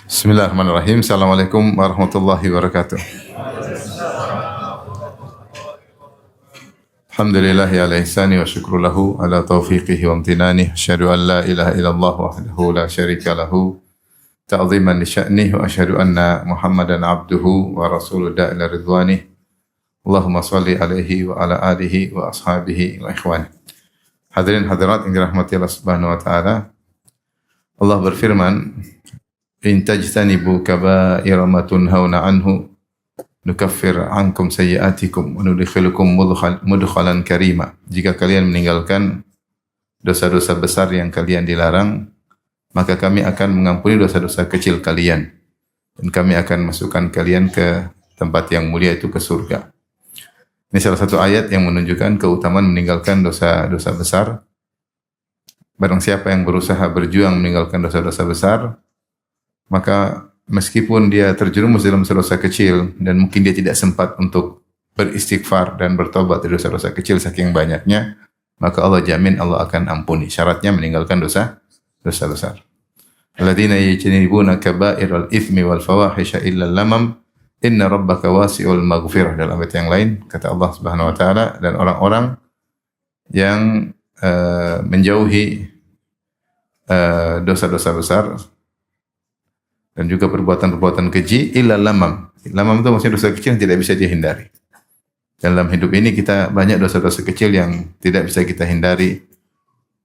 Bismillahirrahmanirrahim. Assalamualaikum warahmatullahi wabarakatuh. Alhamdulillahi ala ihsani wa syukru lahu ala taufiqihi wa amtinani. Asyhadu an la ilaha illallah wahdahu la syarika lahu ta'ziman li sya'nihi wa asyhadu anna Muhammadan abduhu wa rasuluhu da'ila ridwanih. Allahumma salli alaihi wa ala alihi wa ashabihi wa ikhwani. Hadirin hadirat yang dirahmati Allah Subhanahu wa taala. Allah berfirman, "In tajtanibu kaba'ira ma tunhauna anhu nukaffir ankum sayyi'atikum wa nudkhilukum mudkhalan karima." Jika kalian meninggalkan dosa-dosa besar yang kalian dilarang, maka kami akan mengampuni dosa-dosa kecil kalian dan kami akan masukkan kalian ke tempat yang mulia, itu ke surga. Ini salah satu ayat yang menunjukkan keutamaan meninggalkan dosa-dosa besar. Barang siapa yang berusaha berjuang meninggalkan dosa-dosa besar, maka meskipun dia terjerumus dalam dosa kecil dan mungkin dia tidak sempat untuk beristighfar dan bertobat dari dosa-dosa kecil saking banyaknya, maka Allah jamin Allah akan ampuni. Syaratnya meninggalkan dosa besar. Alladzina yajtanibuna kaba'iral itsmi wal fawahisha illa lamam inna rabbaka wasi'ul maghfirah. Dalam ayat yang lain kata Allah Subhanahu wa taala, dan orang-orang yang menjauhi dosa-dosa besar dan juga perbuatan-perbuatan keji illa lamam. Lamam itu maksudnya dosa kecil yang tidak bisa dihindari. Dalam hidup ini kita banyak dosa-dosa kecil yang tidak bisa kita hindari.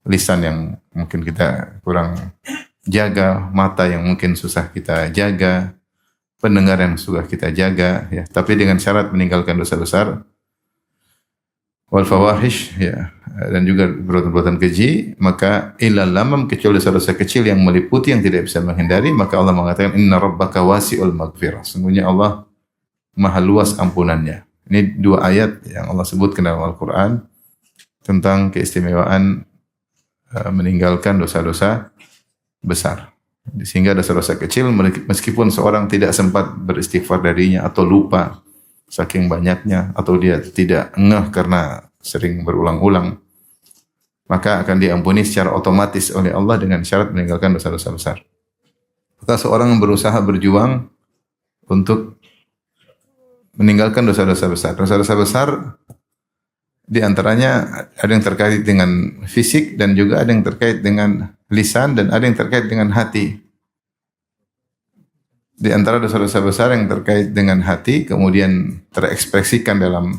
Lisan yang mungkin kita kurang jaga, mata yang mungkin susah kita jaga, pendengar yang susah kita jaga, ya. Tapi dengan syarat meninggalkan dosa besar, wal fawahish, ya, dan juga perbuatan keji, maka ilal lamam, kecuali dosa-dosa kecil yang meliputi yang tidak bisa menghindari, maka Allah mengatakan inna rabbaka wasi'ul maghfirah. Sungguhnya Allah maha luas ampunannya. Ini dua ayat yang Allah sebutkan dalam Al-Quran tentang keistimewaan meninggalkan dosa-dosa besar. Sehingga dosa-dosa kecil meskipun seorang tidak sempat beristighfar darinya atau lupa saking banyaknya, atau dia tidak ngeh karena sering berulang-ulang, maka akan diampuni secara otomatis oleh Allah dengan syarat meninggalkan dosa-dosa besar. Maka seorang berusaha berjuang untuk meninggalkan dosa-dosa besar. Dosa-dosa besar di antaranya ada yang terkait dengan fisik dan juga ada yang terkait dengan lisan dan ada yang terkait dengan hati. Di antara dosa-dosa besar yang terkait dengan hati kemudian terekspresikan dalam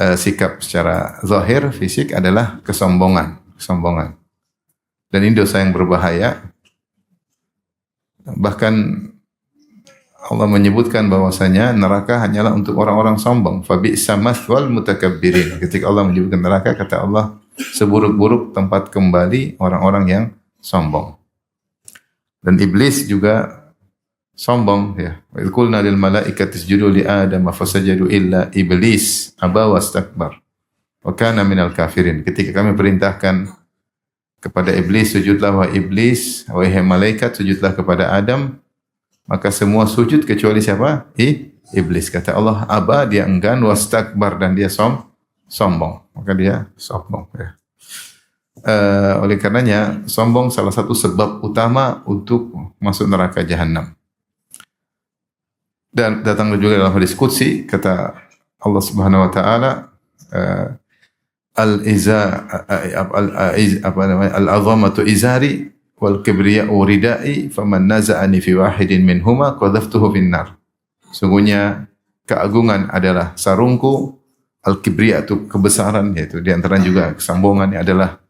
sikap secara zahir, fisik, adalah kesombongan. Dan ini dosa yang berbahaya. Bahkan Allah menyebutkan bahwasanya neraka hanyalah untuk orang-orang sombong. Fabi'sa mathwal mutakabbirin. Ketika Allah menyebutkan neraka, kata Allah, seburuk-buruk tempat kembali orang-orang yang sombong. Dan iblis juga sombong, ya. Wa idh qulna lil malaikati isjudu li Adam fasajadu illa iblis aba wastakbar wa kana minal kafirin. Ketika kami perintahkan kepada iblis, sujudlah wa iblis, wahai malaikat sujudlah kepada Adam, maka semua sujud kecuali siapa? Iblis. Kata Allah, aba, dia enggan, wastakbar, dan dia sombong. Maka dia sombong, ya. Oleh karenanya sombong salah satu sebab utama untuk masuk neraka jahanam. Dan datang juga dalam hadis qudsi, kata Allah Subhanahu wa taala, al-azamatu izari wal kibriya'u ridai faman naza'ani fi wahidin minhuma qadhaftuhu finnar. Sungguhnya keagungan adalah sarungku, al-kibriya itu kebesaran, yaitu di antara juga kesombongan adalah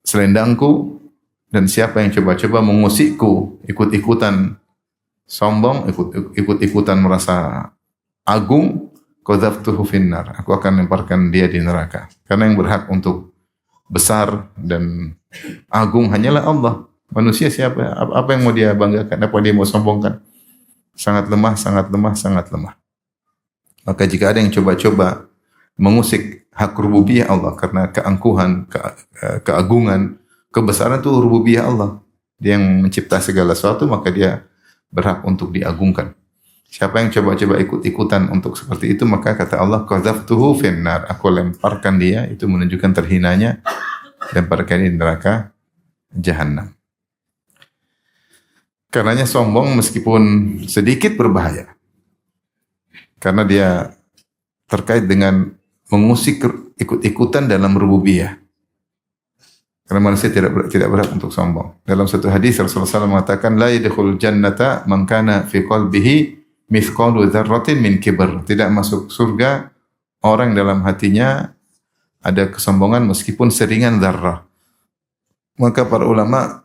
selendangku, dan siapa yang coba-coba mengusikku, ikut-ikutan sombong, ikut-ikutan merasa agung, qadhaftuhu finnar, aku akan lemparkan dia di neraka. Karena yang berhak untuk besar dan agung hanyalah Allah. Manusia siapa? Apa yang mau dia banggakan? Apa dia mau sombongkan? Sangat lemah. Maka jika ada yang coba-coba mengusik hak rububiyah Allah karena keangkuhan, keagungan, kebesaran itu rububiyah Allah. Dia yang mencipta segala sesuatu, maka dia berhak untuk diagungkan. Siapa yang coba-coba ikut-ikutan untuk seperti itu, maka kata Allah, qadhaftuhu finnar, aku lemparkan dia, itu menunjukkan terhinanya, lemparkan di neraka jahanam. Karenanya sombong meskipun sedikit berbahaya. Karena dia terkait dengan mengusik ikut-ikutan dalam rububiyah. Karena manusia tidak berhak untuk sombong. Dalam satu hadis Rasulullah SAW mengatakan la yadkhulul jannata man kana fi qalbihi mithqalu dzarratin min kibr. Tidak masuk surga orang dalam hatinya ada kesombongan meskipun seringan zarrah. Maka para ulama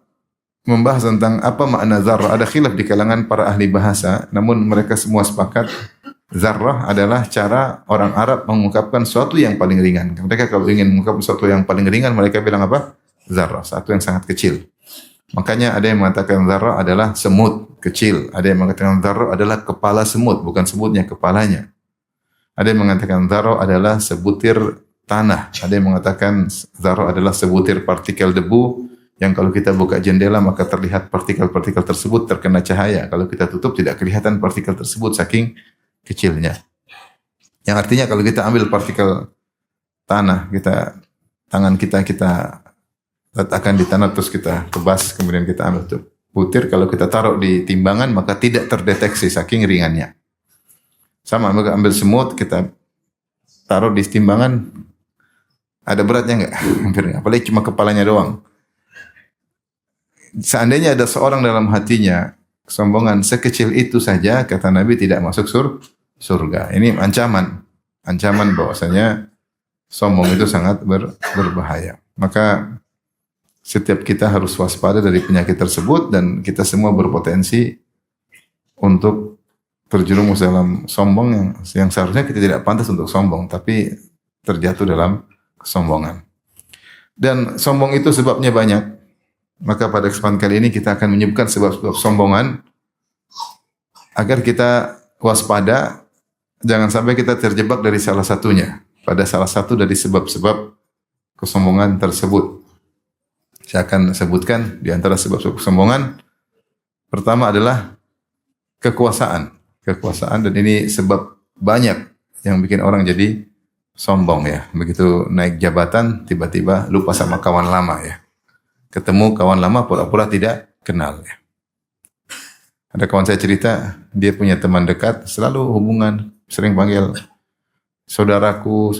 membahas tentang apa makna zarrah. Ada khilaf di kalangan para ahli bahasa, namun mereka semua sepakat zarrah adalah cara orang Arab mengungkapkan sesuatu yang paling ringan. Mereka kalau ingin mengungkapkan sesuatu yang paling ringan, mereka bilang apa? Zarrah, satu yang sangat kecil. Makanya ada yang mengatakan zarrah adalah semut kecil. Ada yang mengatakan zarrah adalah kepala semut, bukan semutnya, kepalanya. Ada yang mengatakan zarrah adalah sebutir tanah. Ada yang mengatakan zarrah adalah sebutir partikel debu yang kalau kita buka jendela maka terlihat partikel-partikel tersebut terkena cahaya. Kalau kita tutup tidak kelihatan partikel tersebut saking kecilnya. Yang artinya kalau kita ambil partikel tanah, tangan kita letakkan di tanah terus kita kebas, kemudian kita ambil tuh butir, kalau kita taruh di timbangan maka tidak terdeteksi saking ringannya. Sama ambil semut kita taruh di timbangan, ada beratnya enggak? Hampir enggak, apalagi cuma kepalanya doang. Seandainya ada seorang dalam hatinya kesombongan sekecil itu saja, kata Nabi tidak masuk surga. Ini ancaman bahwasanya sombong itu sangat berbahaya. Maka setiap kita harus waspada dari penyakit tersebut dan kita semua berpotensi untuk terjerumus dalam sombong yang seharusnya kita tidak pantas untuk sombong, tapi terjatuh dalam kesombongan. Dan sombong itu sebabnya banyak. Maka pada kesempatan kali ini kita akan menyebutkan sebab-sebab sombongan agar kita waspada, jangan sampai kita terjebak dari salah satunya, pada salah satu dari sebab-sebab kesombongan tersebut. Saya akan sebutkan di antara sebab-sebab kesombongan. Pertama adalah kekuasaan. Kekuasaan, dan ini sebab banyak yang bikin orang jadi sombong ya. Begitu naik jabatan tiba-tiba lupa sama kawan lama ya. Ketemu kawan lama pura-pura tidak kenal ya. Ada kawan saya cerita, dia punya teman dekat, selalu hubungan, sering panggil saudaraku.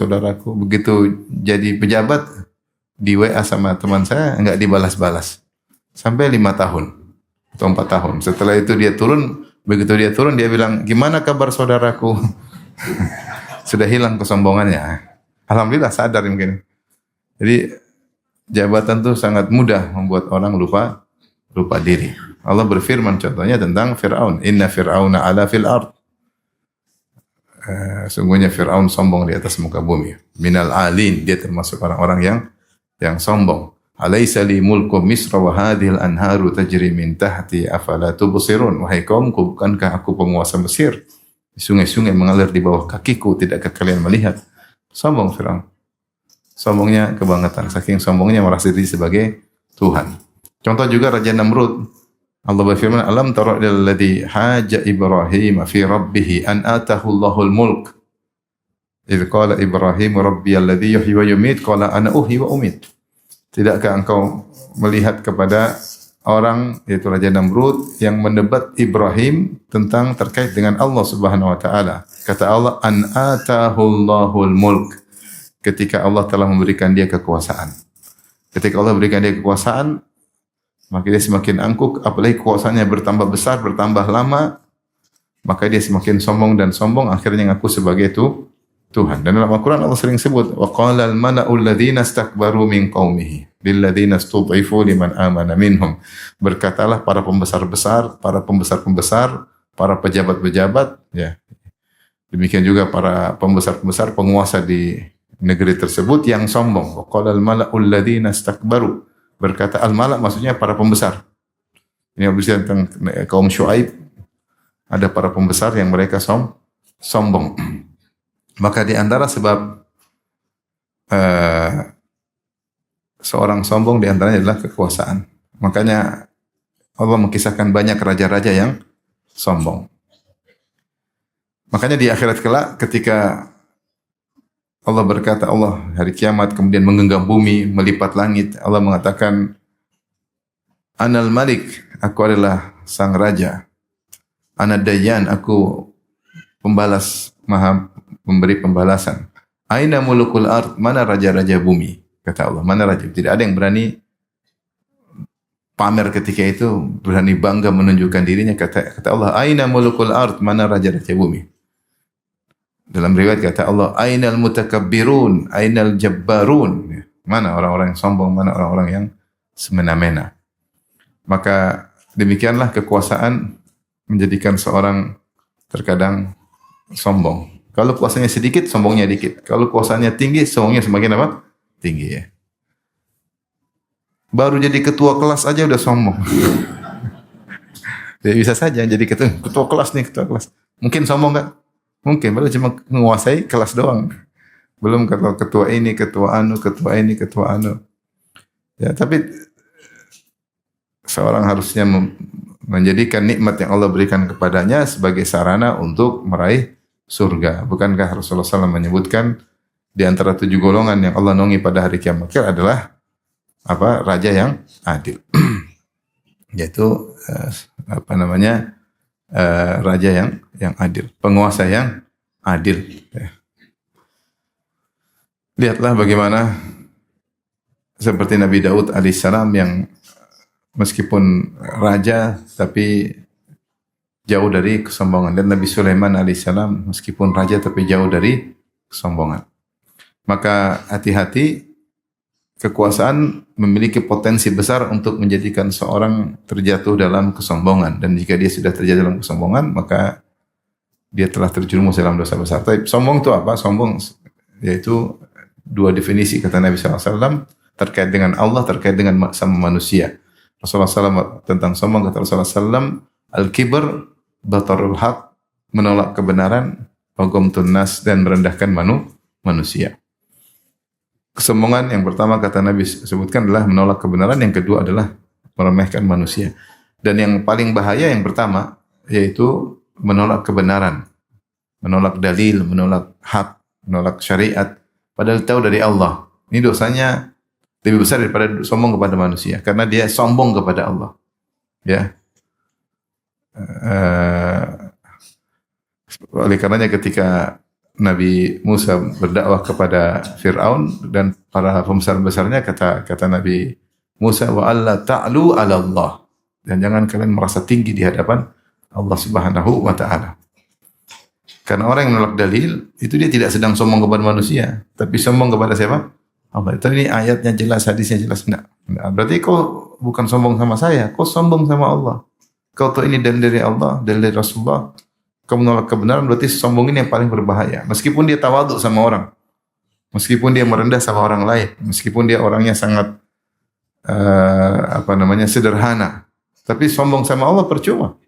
Begitu jadi pejabat, di WA sama teman saya enggak dibalas-balas. Sampai 5 tahun atau 4 tahun. Setelah itu dia turun, begitu dia turun dia bilang, "Gimana kabar saudaraku?" Sudah hilang kesombongannya. Alhamdulillah sadar mungkin. Jadi jabatan itu sangat mudah membuat orang lupa diri. Allah berfirman contohnya tentang Fir'aun, "Inna Fir'auna 'ala fil ard." Sungguhnya Fir'aun sombong di atas muka bumi. Minal alin, dia termasuk orang-orang yang sombong. Alaysa li mulku Misra wa hadhil anharu tajri min tahti afala tubsirun. Wahai kaumku, bukankah aku penguasa Mesir? Sungai-sungai mengalir di bawah kakiku, tidakkah kalian melihat? Sombong Fir'aun. Sombongnya kebangetan. Saking sombongnya merasa diri sebagai Tuhan. Contoh juga Raja Namrud. Allah berfirman, "Alam tara ilal ladzi haja Ibrahim fi rabbih an atahu Allahul mulk." Idz qala Ibrahim rabbiyal ladzi yuhyi wa yumiit qala ana uhyi wa umiit. Tidakkah engkau melihat kepada orang yaitu Raja Namrud yang mendebat Ibrahim tentang terkait dengan Allah Subhanahu wa taala. Kata Allah, "An atahu Allahul mulk." Ketika Allah telah memberikan dia kekuasaan. Ketika Allah berikan dia kekuasaan, maka dia semakin angkuh, apalagi kekuasaannya bertambah besar, bertambah lama, maka dia semakin sombong dan sombong, akhirnya ngaku sebagai Tuhan. Dan dalam Al-Quran Allah sering sebut, wa qala al-mala'u alladhina istakbaru min qaumihi lilladhina istud'ifu liman amana minhum. Berkatalah para pembesar-besar, para pembesar-pembesar, para pejabat-pejabat, ya. Demikian juga para pembesar-pembesar penguasa di negeri tersebut yang sombong. Wa qala al-mala'u alladhina istakbaru. Berkata al-mala' maksudnya para pembesar. Ini berbicara tentang kaum Syuaib. Ada para pembesar yang mereka sombong. Maka di antara sebab seorang sombong di antaranya adalah kekuasaan. Makanya Allah mengisahkan banyak raja-raja yang sombong. Makanya di akhirat kelak ketika Allah berkata, Allah hari kiamat kemudian menggenggam bumi, melipat langit, Allah mengatakan, Anal Malik, aku adalah sang raja. Ana Dayyan, aku pembalas, maha memberi pembalasan. Aina mulukul ard, mana raja-raja bumi? Kata Allah, mana raja? Tidak ada yang berani pamer ketika itu, berani bangga menunjukkan dirinya. Kata Allah, aina mulukul ard, mana raja-raja bumi? Dalam riwayat kata Allah, ainal mutakabbirun, ainal jabbarun. Mana orang-orang yang sombong, mana orang-orang yang semena-mena. Maka demikianlah kekuasaan menjadikan seorang terkadang sombong. Kalau kuasanya sedikit, sombongnya dikit. Kalau kuasanya tinggi, sombongnya semakin apa? Tinggi ya. Baru jadi ketua kelas aja udah sombong. Ya, bisa saja jadi ketua kelas nih, ketua kelas. Mungkin sombong nggak? Mungkin, baru cuma menguasai kelas doang. Belum ketua ini, ketua anu, ketua ini, ketua anu. Ya, tapi seorang harusnya menjadikan nikmat yang Allah berikan kepadanya sebagai sarana untuk meraih surga. Bukankah Rasulullah SAW menyebutkan di antara 7 golongan yang Allah naungi pada hari kiamat adalah apa? Raja yang adil. Yaitu raja yang adil, penguasa yang adil. Ya. Lihatlah bagaimana seperti Nabi Daud alaihissalam yang meskipun raja tapi jauh dari kesombongan, dan Nabi Sulaiman alaihissalam meskipun raja tapi jauh dari kesombongan. Maka hati-hati, kekuasaan memiliki potensi besar untuk menjadikan seorang terjatuh dalam kesombongan, dan jika dia sudah terjatuh dalam kesombongan maka dia telah terjerumus dalam dosa besar. Tapi sombong itu apa? Sombong yaitu 2 definisi kata Nabi SAW terkait dengan Allah, terkait dengan sama manusia. Rasulullah SAW tentang sombong kata Rasulullah SAW, al-kibr batarul haq, menolak kebenaran, wa ghamtun nas, dan merendahkan manusia. Kesombongan yang pertama kata Nabi sebutkan adalah menolak kebenaran, yang kedua adalah meremehkan manusia. Dan yang paling bahaya yang pertama yaitu menolak kebenaran, menolak dalil, menolak hak, menolak syariat, padahal tahu dari Allah. Ini dosanya lebih besar daripada sombong kepada manusia, karena dia sombong kepada Allah. Ya. Oleh karenanya ketika Nabi Musa berdakwah kepada Fir'aun dan para pembesar-besarnya, kata Nabi Musa, wa alla ta'lu 'ala Allah, dan jangan kalian merasa tinggi di hadapan Allah Subhanahu wa taala. Karena orang yang menolak dalil itu dia tidak sedang sombong kepada manusia, tapi sombong kepada siapa? Allah. Itu ini ayatnya jelas, hadisnya jelas. Enggak. Berarti kau bukan sombong sama saya, kau sombong sama Allah. Kau tahu ini dari Allah, dari Rasulullah. Kau menolak kebenaran, berarti sombong ini yang paling berbahaya. Meskipun dia tawaduk sama orang, meskipun dia merendah sama orang lain, meskipun dia orangnya sangat sederhana, tapi sombong sama Allah percuma.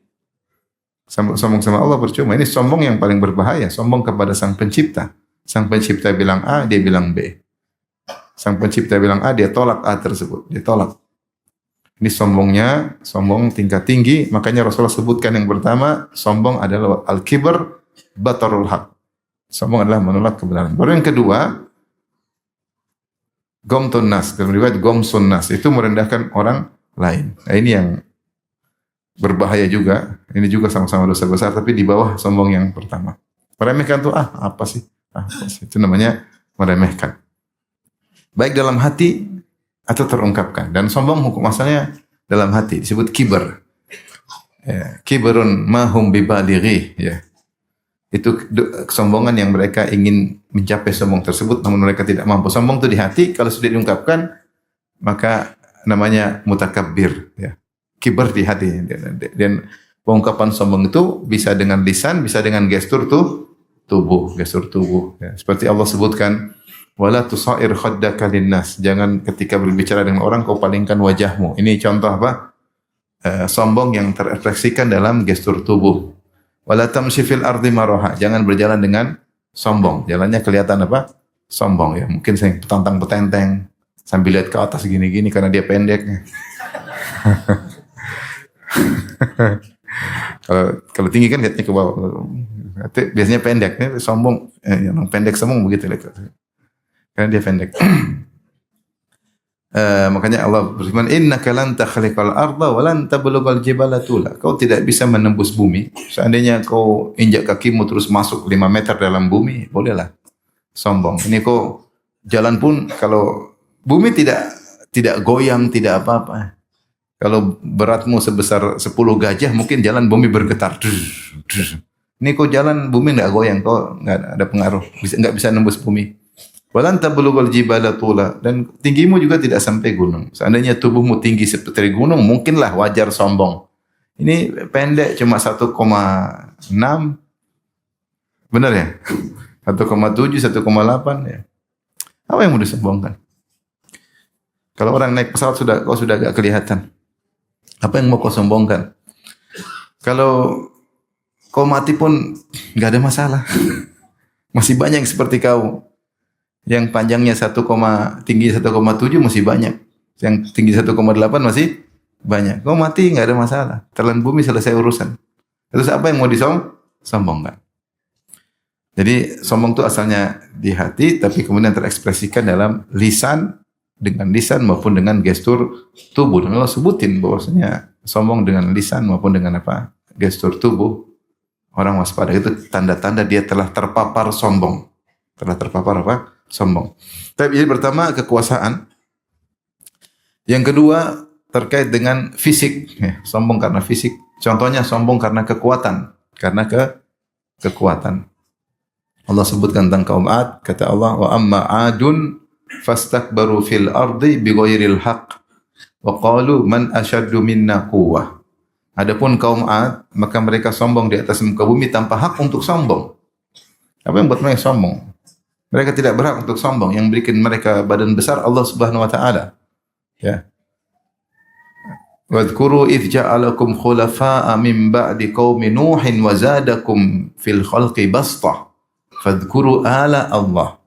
Sombong sama Allah percuma. Ini sombong yang paling berbahaya. Sombong kepada Sang Pencipta. Sang Pencipta bilang A, dia bilang B. Sang Pencipta bilang A, dia tolak A tersebut. Dia tolak. Ini sombongnya, sombong tingkat tinggi. Makanya Rasulullah sebutkan yang pertama, sombong adalah al-kibr batarul haq. Sombong adalah menolak kebenaran. Baru yang kedua, ghamtun nas. Dalam riwayat ghamsun nas, itu merendahkan orang lain. Nah, ini yang berbahaya juga. Ini juga sama-sama dosa besar, tapi di bawah sombong yang pertama. Meremehkan tuh, apa sih? Itu namanya meremehkan. Baik dalam hati atau terungkapkan. Dan sombong hukum asalnya dalam hati, disebut kibar. Ya, kibarun mahum bibalighi, ya. Itu kesombongan yang mereka ingin mencapai sombong tersebut, namun mereka tidak mampu. Sombong itu di hati, kalau sudah diungkapkan maka namanya mutakabbir, ya. Kibar di hati. Dan pengungkapan sombong itu bisa dengan lisan, bisa dengan gestur tubuh, gestur tubuh. Ya. Seperti Allah sebutkan, wala tusair khaddaka linnas. Jangan ketika berbicara dengan orang kau palingkan wajahmu. Ini contoh apa? Sombong yang terekspresikan dalam gestur tubuh. Wala tamshi fil ardi maraha. Jangan berjalan dengan sombong. Jalannya kelihatan apa? Sombong ya. Mungkin saya petantang petenteng sambil lihat ke atas gini-gini karena dia pendek. Kalau tinggi kan lihatnya ke bawah. Biasanya pendek, sombong. Yang pendek sombong begitu lihat. Karena dia pendek. Makanya Allah berfirman, innaka lan takhliqal arda wa lan tablughal jibala tula. Kau tidak bisa menembus bumi. Seandainya kau injak kakimu terus masuk 5 meter dalam bumi, bolehlah sombong. Ini kau jalan pun kalau bumi tidak goyang, tidak apa-apa. Kalau beratmu sebesar 10 gajah, mungkin jalan bumi bergetar. Ini kau jalan bumi enggak goyang, kau enggak ada pengaruh, enggak bisa nembus bumi. Walan tablughal jibala tula, dan tinggimu juga tidak sampai gunung. Seandainya tubuhmu tinggi seperti gunung, mungkinlah wajar sombong. Ini pendek cuma 1,6. Benar ya? 1,7, 1,8 ya. Apa yang mau disombongkan? Kalau orang naik pesawat kau sudah agak kelihatan. Apa yang mau kau sombongkan? Kalau kau mati pun enggak ada masalah. Masih banyak yang seperti kau. Yang panjangnya tinggi 1,7 masih banyak. Yang tinggi 1,8 masih banyak. Kau mati enggak ada masalah. Telan bumi selesai urusan. Terus apa yang mau disombongkan? Jadi sombong itu asalnya di hati, tapi kemudian terekspresikan dalam lisan, dengan lisan maupun dengan gestur tubuh. Dan Allah sebutin bahwasanya sombong dengan lisan maupun dengan apa? Gestur tubuh. Orang waspada itu tanda-tanda dia telah terpapar sombong. Telah terpapar apa? Sombong. Tapi jadi pertama kekuasaan. Yang kedua terkait dengan fisik. Ya, sombong karena fisik. Contohnya sombong karena kekuatan. Karena kekuatan. Allah sebutkan tentang kaum Ad, kata Allah, wa amma adun fastakbaru fil ardi bighairil haqq wa qalu man asyaddu minna quwwah. Adapun kaum Ad, maka mereka sombong di atas muka bumi tanpa hak untuk sombong. Apa yang buat mereka sombong? Mereka tidak berhak untuk sombong. Yang berikan mereka badan besar Allah Subhanahu wa taala. Ya. Wadhkuru idh ja'alakum khulafa'a min ba'di qaumi Nuhin wa zadakum fil khalqi bastah. Fadhkuru ala Allah.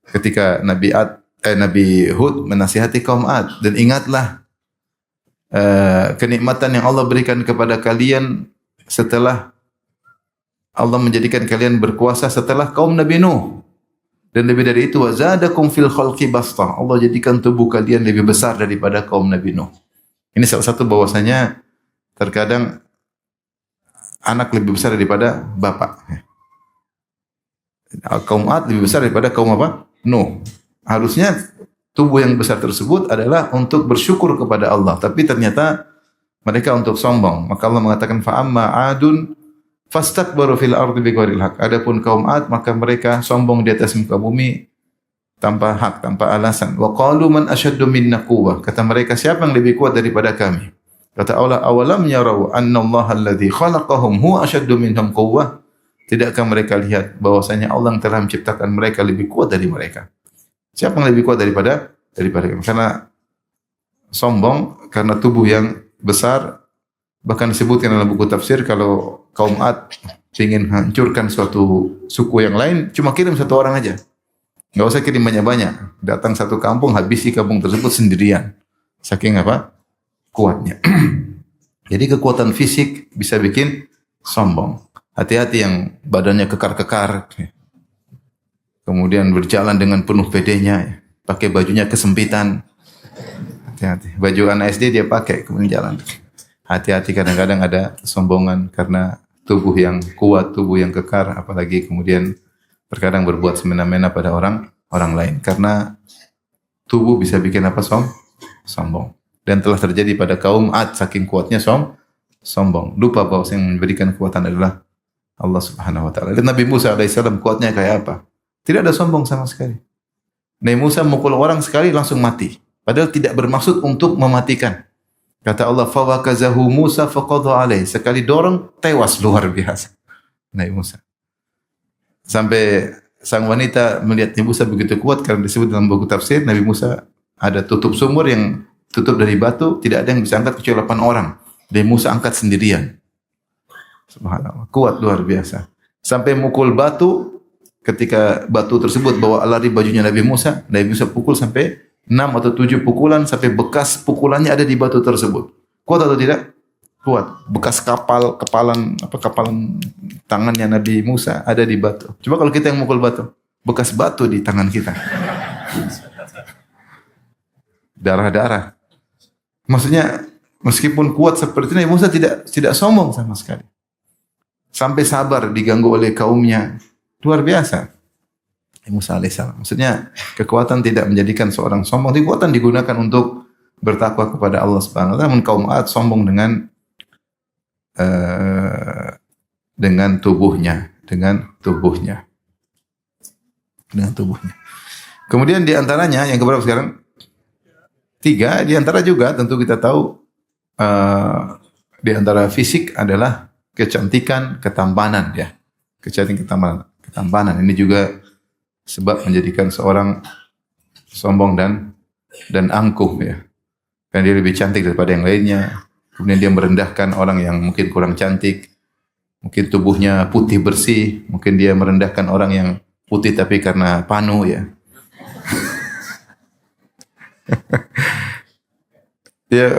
Ketika Nabi Hud menasihati kaum Ad, dan ingatlah kenikmatan yang Allah berikan kepada kalian setelah Allah menjadikan kalian berkuasa setelah kaum Nabi Nuh. Dan lebih dari itu, wazadakum fil khalqi bastah. Allah jadikan tubuh kalian lebih besar daripada kaum Nabi Nuh. Ini salah satu bahwasanya terkadang anak lebih besar daripada bapak. Kaum Ad lebih besar daripada kaum apa? Nuh. Harusnya tubuh yang besar tersebut adalah untuk bersyukur kepada Allah, tapi ternyata mereka untuk sombong. Maka Allah mengatakan fa amma adun fastakbaru fil ardi bighairil haq. Adapun kaum Ad, maka mereka sombong di atas muka bumi tanpa hak, tanpa alasan. Wa qalu man asyaddu minna quwwah. Kata mereka, siapa yang lebih kuat daripada kami? Kata Allah, awalam yarau anna Allah alladhi khalaqahum huwa asyaddu minhum quwwah. Tidakkah mereka lihat bahwasanya Allah yang telah menciptakan mereka lebih kuat dari mereka? Siapa yang lebih kuat daripada kami? Karena sombong, karena tubuh yang besar. Bahkan disebutkan dalam buku tafsir, kalau kaum Ad ingin hancurkan suatu suku yang lain, cuma kirim satu orang aja. Enggak usah kirim banyak-banyak. Datang satu kampung, habisi kampung tersebut sendirian. Saking apa? Kuatnya. Jadi kekuatan fisik bisa bikin sombong. Hati-hati yang badannya kekar-kekar. Kemudian berjalan dengan penuh pedenya. Pakai bajunya kesempitan. Hati-hati. Baju anak SD dia pakai, kemudian jalan. Hati-hati, kadang-kadang ada kesombongan karena tubuh yang kuat, tubuh yang kekar, apalagi kemudian terkadang berbuat semena-mena pada orang lain. Karena tubuh bisa bikin apa? Sombong. Dan telah terjadi pada kaum Ad, saking kuatnya sombong. Lupa bahwa yang memberikan kekuatan adalah Allah Subhanahu wa taala. Dan Nabi Musa alaihissalam kuatnya kayak apa? Tidak ada sombong sama sekali. Nabi Musa mukul orang sekali langsung mati. Padahal tidak bermaksud untuk mematikan. Kata Allah, fawakazahu Musa faqadha alaih. Sekali dorong, tewas, luar biasa. Nabi Musa. Sampai sang wanita melihat Nabi Musa begitu kuat, karena disebut dalam buku tafsir, Nabi Musa ada tutup sumur yang tutup dari batu, tidak ada yang bisa angkat kecuali 8 orang. Nabi Musa angkat sendirian. Subhanallah, kuat luar biasa. Sampai mukul batu, ketika batu tersebut bawa lari bajunya Nabi Musa pukul sampai 6 atau 7 pukulan, sampai bekas pukulannya ada di batu tersebut. Kuat atau tidak? Kuat. Bekas kapalan tangannya Nabi Musa ada di batu. Coba kalau kita yang mukul batu, bekas batu di tangan kita. darah-darah. Maksudnya meskipun kuat seperti ini, Musa tidak sombong sama sekali. Sampai sabar diganggu oleh kaumnya. Luar biasa. Musa alaihissalam. Maksudnya kekuatan tidak menjadikan seorang sombong. Kekuatan digunakan untuk bertakwa kepada Allah Subhanahu wa taala. Namun kaum Ad sombong dengan tubuhnya. Kemudian di antaranya yang keberapa sekarang? 3. Di antara juga tentu kita tahu di antara fisik adalah kecantikan, ketampanan ya. Kecantikan, ketampanan. Ini juga sebab menjadikan seorang sombong dan angkuh ya. Karena dia lebih cantik daripada yang lainnya. Kemudian dia merendahkan orang yang mungkin kurang cantik. Mungkin tubuhnya putih bersih. Mungkin dia merendahkan orang yang putih tapi karena panu ya. Ya,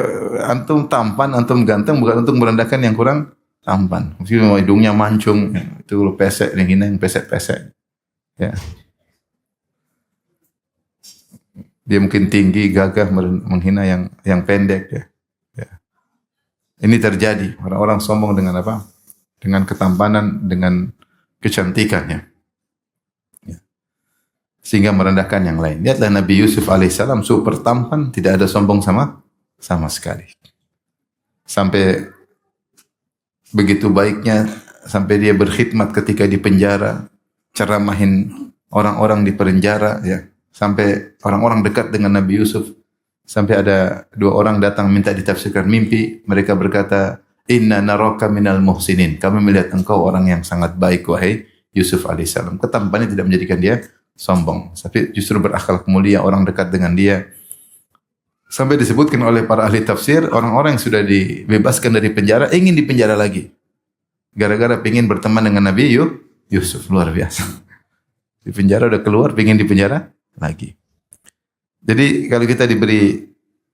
antum tampan, antum ganteng bukan untuk merendahkan yang kurang tampan. Mungkin hidungnya mancung, itu kalau pesek, yang pesek-pesek. Ya. Dia mungkin tinggi, gagah, menghina yang pendek. Ya. Ya. Ini terjadi. Orang-orang sombong dengan apa? Dengan ketampanan, dengan kecantikannya. Ya. Sehingga merendahkan yang lain. Lihatlah Nabi Yusuf alaihissalam super tampan, tidak ada sombong sama sekali. Sampai begitu baiknya, sampai dia berkhidmat ketika di penjara, ceramahin orang-orang di penjara, ya. Sampai orang-orang dekat dengan Nabi Yusuf. Sampai ada 2 orang datang minta ditafsirkan mimpi. Mereka berkata, Inna naraka minal muhsinin. Kami melihat engkau orang yang sangat baik, wahai Yusuf alaihissalam. Ketampannya tidak menjadikan dia sombong. Tapi justru berakhlak mulia, orang dekat dengan dia. Sampai disebutkan oleh para ahli tafsir, orang-orang yang sudah dibebaskan dari penjara, ingin dipenjara lagi. Gara-gara ingin berteman dengan Nabi Yusuf. Luar biasa. Di penjara udah keluar, ingin dipenjara lagi. Jadi kalau kita diberi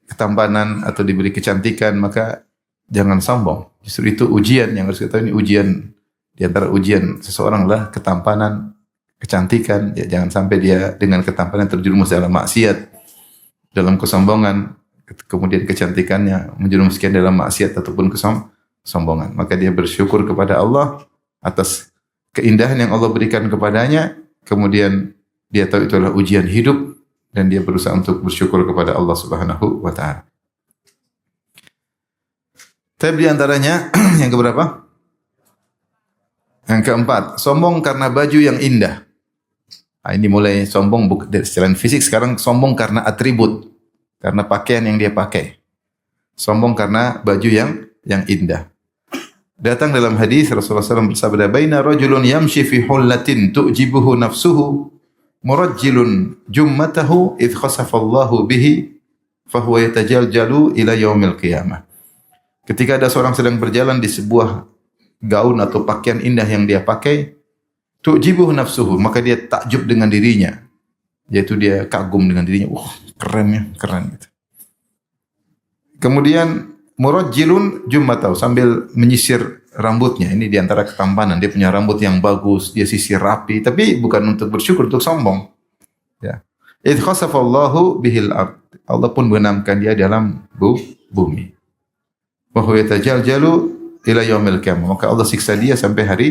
ketampanan atau diberi kecantikan, maka jangan sombong. Justru itu ujian yang harus kita tahu, ini ujian. Di antara ujian seseorang adalah ketampanan, kecantikan. Ya, jangan sampai dia dengan ketampanan terjerumus dalam maksiat, dalam kesombongan, kemudian kecantikannya menjerumuskan dalam maksiat ataupun kesombongan. Maka dia bersyukur kepada Allah atas keindahan yang Allah berikan kepadanya, kemudian dia tahu itu adalah ujian hidup dan dia berusaha untuk bersyukur kepada Allah Subhanahu wa taala. Tapi di antaranya yang keberapa? Yang keempat, sombong karena baju yang indah. Nah, ini mulai sombong dari selain fisik, sekarang sombong karena atribut, karena pakaian yang dia pakai. Sombong karena baju yang indah. Datang dalam hadis Rasulullah SAW bersabda, "Baina rajulun yamshi fi hullatin tu'jibuhu nafsuhu, murajjilun jummatahu idh khasafallahu bihi, fahuwa yatajaljalu ila yaumil qiyamah." Ketika ada seorang sedang berjalan di sebuah gaun atau pakaian indah yang dia pakai, tu'jibuhu nafsuhu, maka dia takjub dengan dirinya. Yaitu dia kagum dengan dirinya. Keren gitu. Kemudian murajjilun jummatahu, sambil menyisir rambutnya. Ini diantara ketampanan. Dia punya rambut yang bagus, dia sisir rapi, tapi bukan untuk bersyukur, untuk sombong. Ya. Idh khasafallahu bihil ard. Allah pun benamkan dia dalam bumi. Wa huwa yatajaljalu ila yaumil qiyamah. Maka Allah siksa dia sampai hari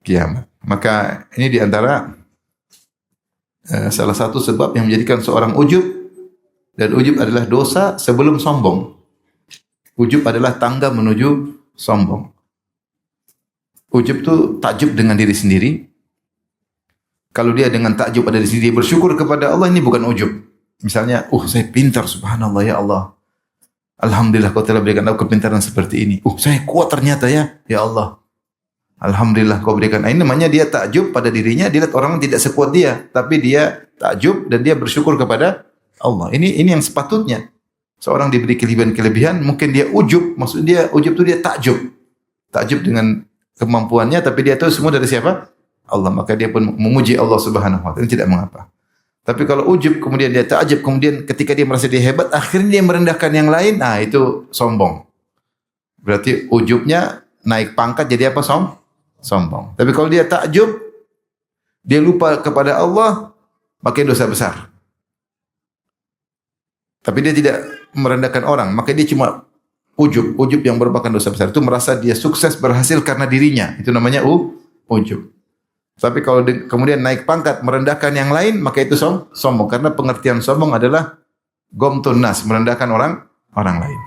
kiamat. Maka ini diantara salah satu sebab yang menjadikan seorang ujub, dan ujub adalah dosa sebelum sombong. Ujub adalah tangga menuju sombong. Ujub itu takjub dengan diri sendiri. Kalau dia dengan takjub ada di sini, dia bersyukur kepada Allah, ini bukan ujub. Misalnya, saya pintar, subhanallah ya Allah. Alhamdulillah kau telah berikan aku kepintaran seperti ini. Saya kuat ternyata ya Allah. Alhamdulillah kau berikan. Ini namanya dia takjub pada dirinya, dia lihat orang tidak sekuat dia, tapi dia takjub dan dia bersyukur kepada Allah. Ini yang sepatutnya. Seorang diberi kelebihan-kelebihan, mungkin dia ujub, maksud dia ujub itu dia takjub. Takjub dengan kemampuannya, tapi dia tahu semua dari siapa? Allah. Maka dia pun memuji Allah Subhanahu wa taala. Ini tidak mengapa. Tapi kalau ujub kemudian dia takjub, kemudian ketika dia merasa dia hebat, akhirnya dia merendahkan yang lain, itu sombong. Berarti ujubnya naik pangkat jadi apa? Sombong. Tapi kalau dia takjub, dia lupa kepada Allah, maka dosa besar. Tapi dia tidak merendahkan orang, maka dia cuma ujub yang merupakan dosa besar. Itu merasa dia sukses berhasil karena dirinya. Itu namanya ujub. Tapi kalau kemudian naik pangkat merendahkan yang lain, maka itu sombong. Karena pengertian sombong adalah gomtun nas, merendahkan orang lain.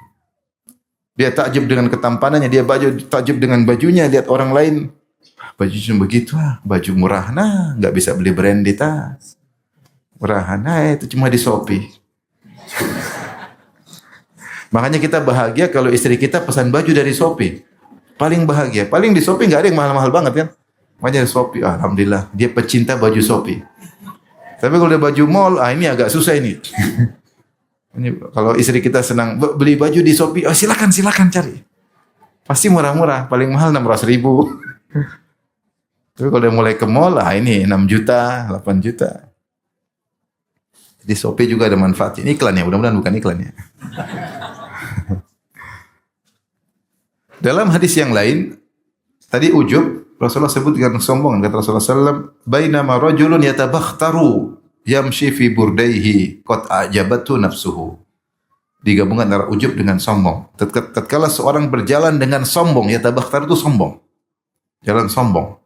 Dia takjub dengan ketampanannya, dia takjub dengan bajunya, lihat orang lain, baju cuma begitu baju murah, nggak bisa beli branded murah, itu cuma di Shopee. Makanya kita bahagia kalau istri kita pesan baju dari Shopee. Paling bahagia. Paling di Shopee nggak ada yang mahal-mahal banget kan. Makanya dari Shopee, alhamdulillah, dia pecinta baju Shopee. Tapi kalau dia baju mall, ini agak susah ini. Ini kalau istri kita senang beli baju di Shopee, silakan cari. Pasti murah-murah, paling mahal 600.000. Tapi kalau dia mulai ke mall, ini 6 juta, 8 juta. Di Shopee juga ada manfaatnya. Ini iklannya, mudah-mudahan bukan iklannya. Dalam hadis yang lain, tadi ujub, Rasulullah sebut dengan sombong. Kata Rasulullah SAW, bainama rajulun yatabakhtaru yamshi fi burdaihi qad ajabatu nafsuhu. Digabungkan antara ujub dengan sombong. Tatkala seorang berjalan dengan sombong, yatabakhtar itu sombong. Jalan sombong.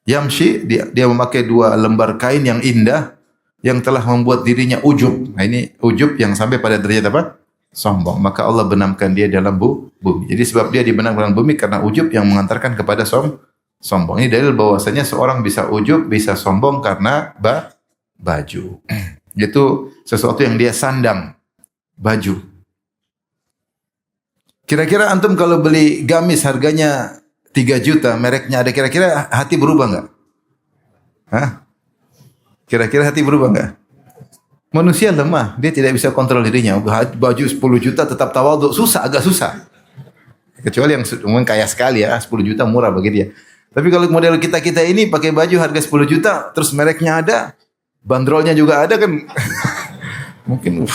Yamshi, dia memakai 2 lembar kain yang indah yang telah membuat dirinya ujub. Nah, ini ujub yang sampai pada derajat apa? Sombong. Maka Allah benamkan dia dalam bumi. Jadi sebab dia dibenam dalam bumi karena ujub yang mengantarkan kepada sombong. Ini dalil bahwasanya seorang bisa ujub, bisa sombong karena baju. Itu sesuatu yang dia sandang. Baju. Kira-kira antum kalau beli gamis harganya 3 juta, mereknya ada, kira-kira hati berubah enggak? Kira-kira hati berubah enggak? Manusia lemah, dia tidak bisa kontrol dirinya. Baju 10 juta tetap tawadhu, agak susah. Kecuali yang kaya sekali 10 juta murah bagi dia. Tapi kalau model kita ini pakai baju harga 10 juta, terus mereknya ada, bandrolnya juga ada kan. Mungkin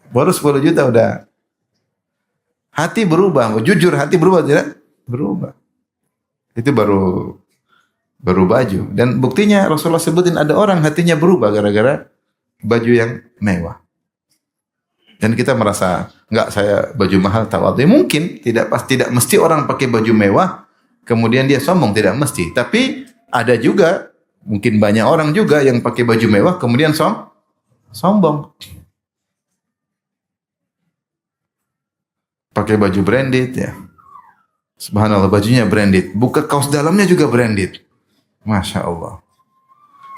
baru 10 juta udah. Hati berubah, jujur hati berubah tidak? Berubah. Itu baru baju. Dan buktinya Rasulullah sebutin ada orang hatinya berubah gara-gara baju yang mewah. Dan kita merasa enggak, saya baju mahal tawadhu. Mungkin tidak mesti orang pakai baju mewah kemudian dia sombong, tidak mesti. Tapi ada juga, mungkin banyak orang juga yang pakai baju mewah kemudian sombong. Pakai baju branded ya. Subhanallah, bajunya branded. Buka kaos dalamnya juga branded. Masya Allah.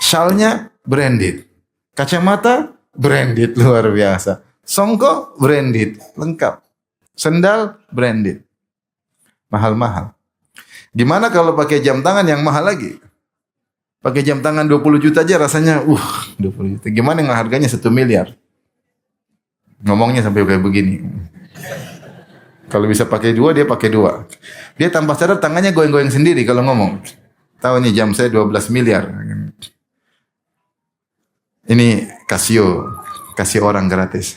Syalnya branded. Kacamata branded, luar biasa. Songkok branded, lengkap. Sendal branded. Mahal-mahal. Gimana kalau pakai jam tangan yang mahal lagi? Pakai jam tangan 20 juta aja rasanya 20 juta. Gimana yang harganya 1 miliar? Ngomongnya sampai kayak begini. Kalau bisa pakai 2, dia pakai 2. Dia tanpa sadar tangannya goyang-goyang sendiri kalau ngomong. Tahu nih jam saya 12 miliar. Ini kasih orang gratis.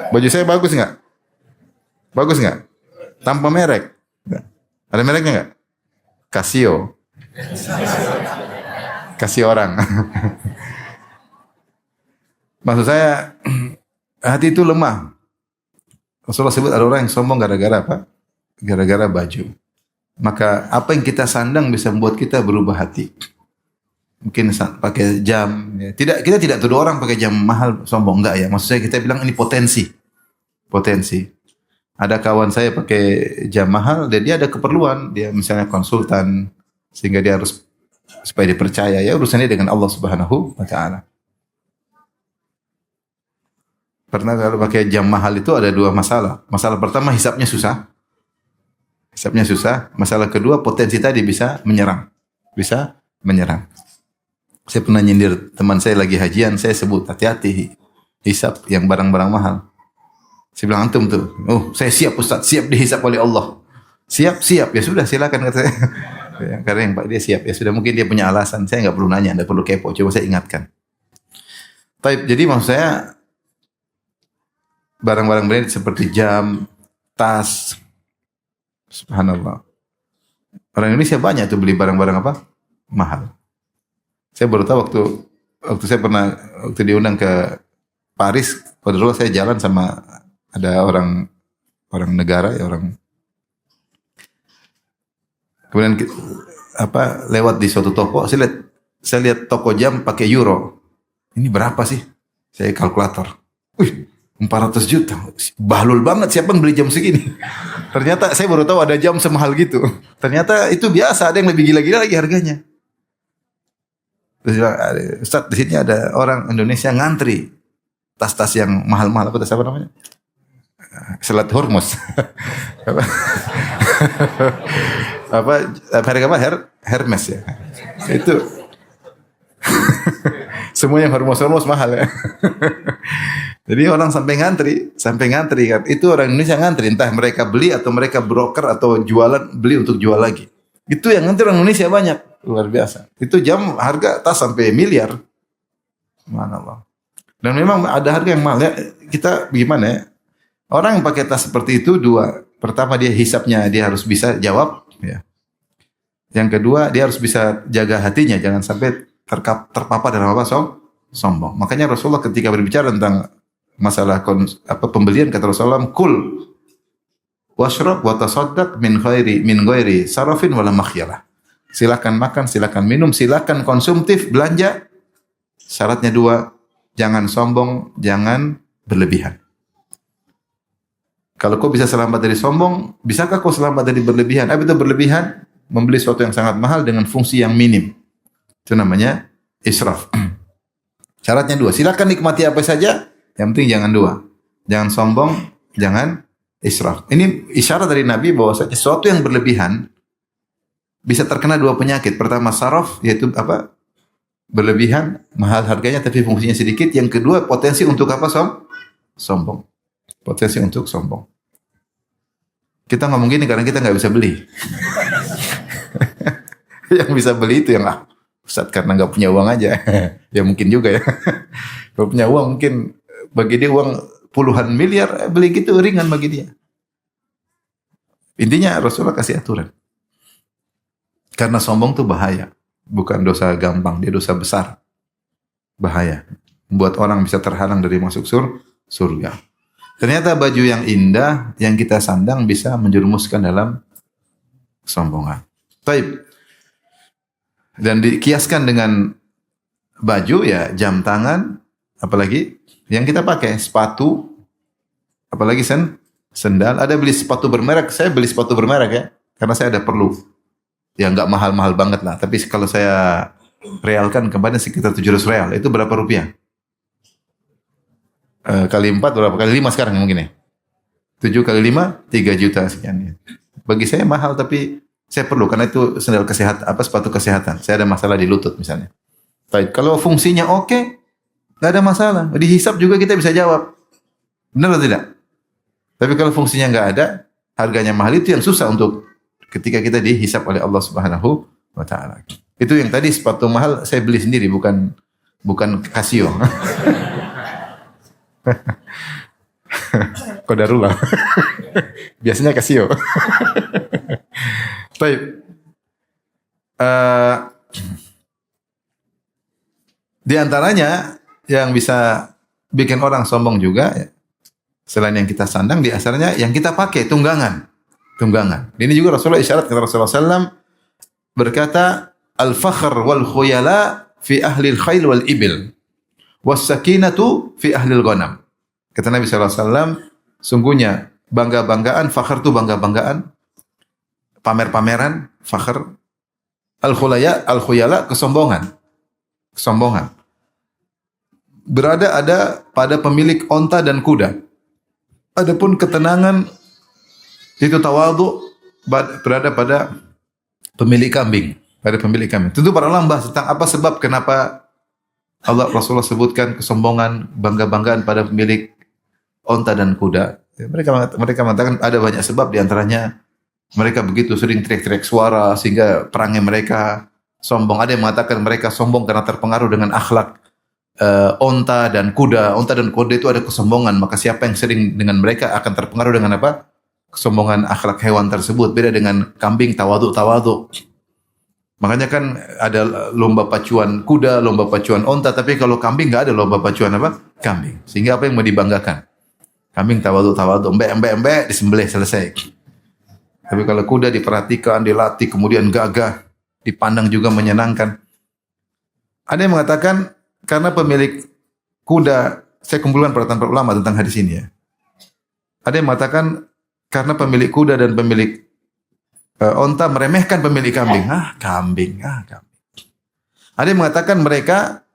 Baju saya bagus nggak? Bagus nggak? Tanpa merek. Ada mereknya nggak? Casio. Kasih orang. Maksud saya, hati itu lemah. Rasulullah sebut ada orang yang sombong gara-gara apa? Gara-gara baju. Maka apa yang kita sandang bisa membuat kita berubah hati. Mungkin pakai jam. Ya. Kita tidak tuduh orang pakai jam mahal sombong, enggak ya. Maksud saya kita bilang ini potensi. Ada kawan saya pakai jam mahal dan dia ada keperluan. Dia misalnya konsultan sehingga dia harus supaya dipercaya. Ya urusannya dengan Allah Subhanahu wa taala. Pernah kalau pakai jam mahal itu ada 2 masalah. Masalah pertama hisapnya susah. Masalah kedua potensi tadi bisa menyerang. Saya pernah nyindir teman saya lagi hajian, saya sebut hati-hati hisap yang barang-barang mahal. Saya bilang antum tuh, saya siap Ustaz, siap dihisap oleh Allah. Siap, ya sudah silakan kata saya. Karena yang Pak dia siap, ya sudah mungkin dia punya alasan, saya enggak perlu nanya, enggak perlu kepo, coba saya ingatkan. Jadi maksud saya barang-barang branded seperti jam, tas, subhanallah. Orang Indonesia banyak tuh beli barang-barang apa? Mahal. Saya baru tahu waktu waktu diundang ke Paris, pada dulu saya jalan sama ada orang negara ya orang. Kemudian lewat di suatu toko, saya lihat toko jam pakai euro. Ini berapa sih? Saya kalkulator. Wih, 400 juta. Bahlul banget siapa yang beli jam segini. Ternyata saya baru tahu ada jam semahal gitu. Ternyata itu biasa, ada yang lebih gila-gila lagi harganya. Terus Ustaz, di sini ada orang Indonesia ngantri tas-tas yang mahal-mahal, apa namanya? Selat Hormuz. Merek apa? Hermes ya. Itu semua yang Hormuz mahal ya. Jadi orang sampai ngantri kan. Itu orang Indonesia ngantri, entah mereka beli atau mereka broker atau beli untuk jual lagi. Itu yang ngantri orang Indonesia banyak, luar biasa. Itu jam harga tas sampai miliar. Subhanallah. Dan memang ada harga yang mahal ya. Kita gimana ya? Orang yang pakai tas seperti itu dua. Pertama dia hisapnya dia harus bisa jawab. Ya. Yang kedua dia harus bisa jaga hatinya. Jangan sampai terpapar dalam sombong. Makanya Rasulullah ketika berbicara tentang masalah pembelian kata Rasulullah, kul washrab wa tasaddaq min ghairi sarafin wala makhyalah. Silakan makan, silakan minum, silakan konsumtif, belanja. Syaratnya dua, jangan sombong, jangan berlebihan. Kalau kau bisa selamat dari sombong, bisakah kau selamat dari berlebihan? Apa itu berlebihan? Membeli sesuatu yang sangat mahal dengan fungsi yang minim. Itu namanya israf. Syaratnya dua. Silakan nikmati apa saja, yang penting jangan dua. Jangan sombong, jangan israf. Ini isyarat dari Nabi bahwa sesuatu yang berlebihan bisa terkena dua penyakit. Pertama saraf, yaitu berlebihan, mahal harganya tapi fungsinya sedikit. Yang kedua potensi untuk sombong. Potensi untuk sombong. Kita ngomong gini karena kita nggak bisa beli. Yang bisa beli itu yang Ustaz karena nggak punya uang aja. Ya mungkin juga ya. Kalau punya uang mungkin bagi dia uang puluhan miliar beli gitu ringan bagi dia. Intinya Rasulullah kasih aturan. Karena sombong tuh bahaya. Bukan dosa gampang, dia dosa besar. Bahaya. Membuat orang bisa terhalang dari masuk surga. Ternyata baju yang indah yang kita sandang bisa menjerumuskan dalam kesombongan. Baik. Dan dikiaskan dengan baju ya jam tangan, apalagi yang kita pakai sepatu, apalagi sendal. Ada beli sepatu bermerek, saya beli sepatu bermerek ya, karena saya ada perlu. Ya nggak mahal-mahal banget lah, tapi kalau saya realkan kemarin sekitar 700 real, itu berapa rupiah? Kali 4 berapa? Kali 5 sekarang mungkin ya. 7 kali 5 3 juta sekian. Bagi saya mahal tapi saya perlu karena itu sandal kesehatan, sepatu kesehatan. Saya ada masalah di lutut misalnya. Baik, kalau fungsinya oke, enggak ada masalah. Dihisap juga kita bisa jawab. Benar atau tidak? Tapi kalau fungsinya enggak ada, harganya mahal, itu yang susah untuk ketika kita dihisap oleh Allah Subhanahu wa taala. Itu yang tadi sepatu mahal saya beli sendiri bukan Casio. Qadarullah. Biasanya Casio. Baik. Di antaranya yang bisa bikin orang sombong juga selain yang kita sandang, di asalnya yang kita pakai tunggangan. Ini juga Rasulullah isyarat kata Rasulullah SAW berkata, al-fakhr wal khuyala fi ahli al-khail wal ibil was sakinatu fi ahli al-ghanam. Kata Nabi SAW, sungguhnya bangga-banggaan, fakhr itu bangga-banggaan, pamer-pameran, fakhr, al-khuyala, kesombongan. Ada pada pemilik onta dan kuda. Adapun ketenangan, itu tawadhu, berada pada pemilik kambing. Tentu para ulama bahas tentang apa sebab kenapa Rasulullah sebutkan kesombongan, bangga-banggaan pada pemilik onta dan kuda. Mereka mengatakan ada banyak sebab, diantaranya mereka begitu sering teriak-teriak suara sehingga perangnya mereka sombong. Ada yang mengatakan mereka sombong karena terpengaruh dengan akhlak onta dan kuda. Onta dan kuda itu ada kesombongan, maka siapa yang sering dengan mereka akan terpengaruh dengan apa? Kesombongan akhlak hewan tersebut. Beda dengan kambing, tawadhu. Makanya kan ada lomba pacuan kuda, lomba pacuan onta, tapi kalau kambing nggak ada lomba pacuan apa? Kambing. Sehingga apa yang mau dibanggakan? Kambing tawaduk, embek, disembelih selesai. Tapi kalau kuda diperhatikan, dilatih, kemudian gagah, dipandang juga menyenangkan. Ada yang mengatakan karena pemilik kuda, saya kumpulkan perkataan para ulama tentang hadis ini ya. Ada yang mengatakan karena pemilik kuda dan pemilik onta meremehkan pemilik kambing. Kambing. Ada yang mengatakan mereka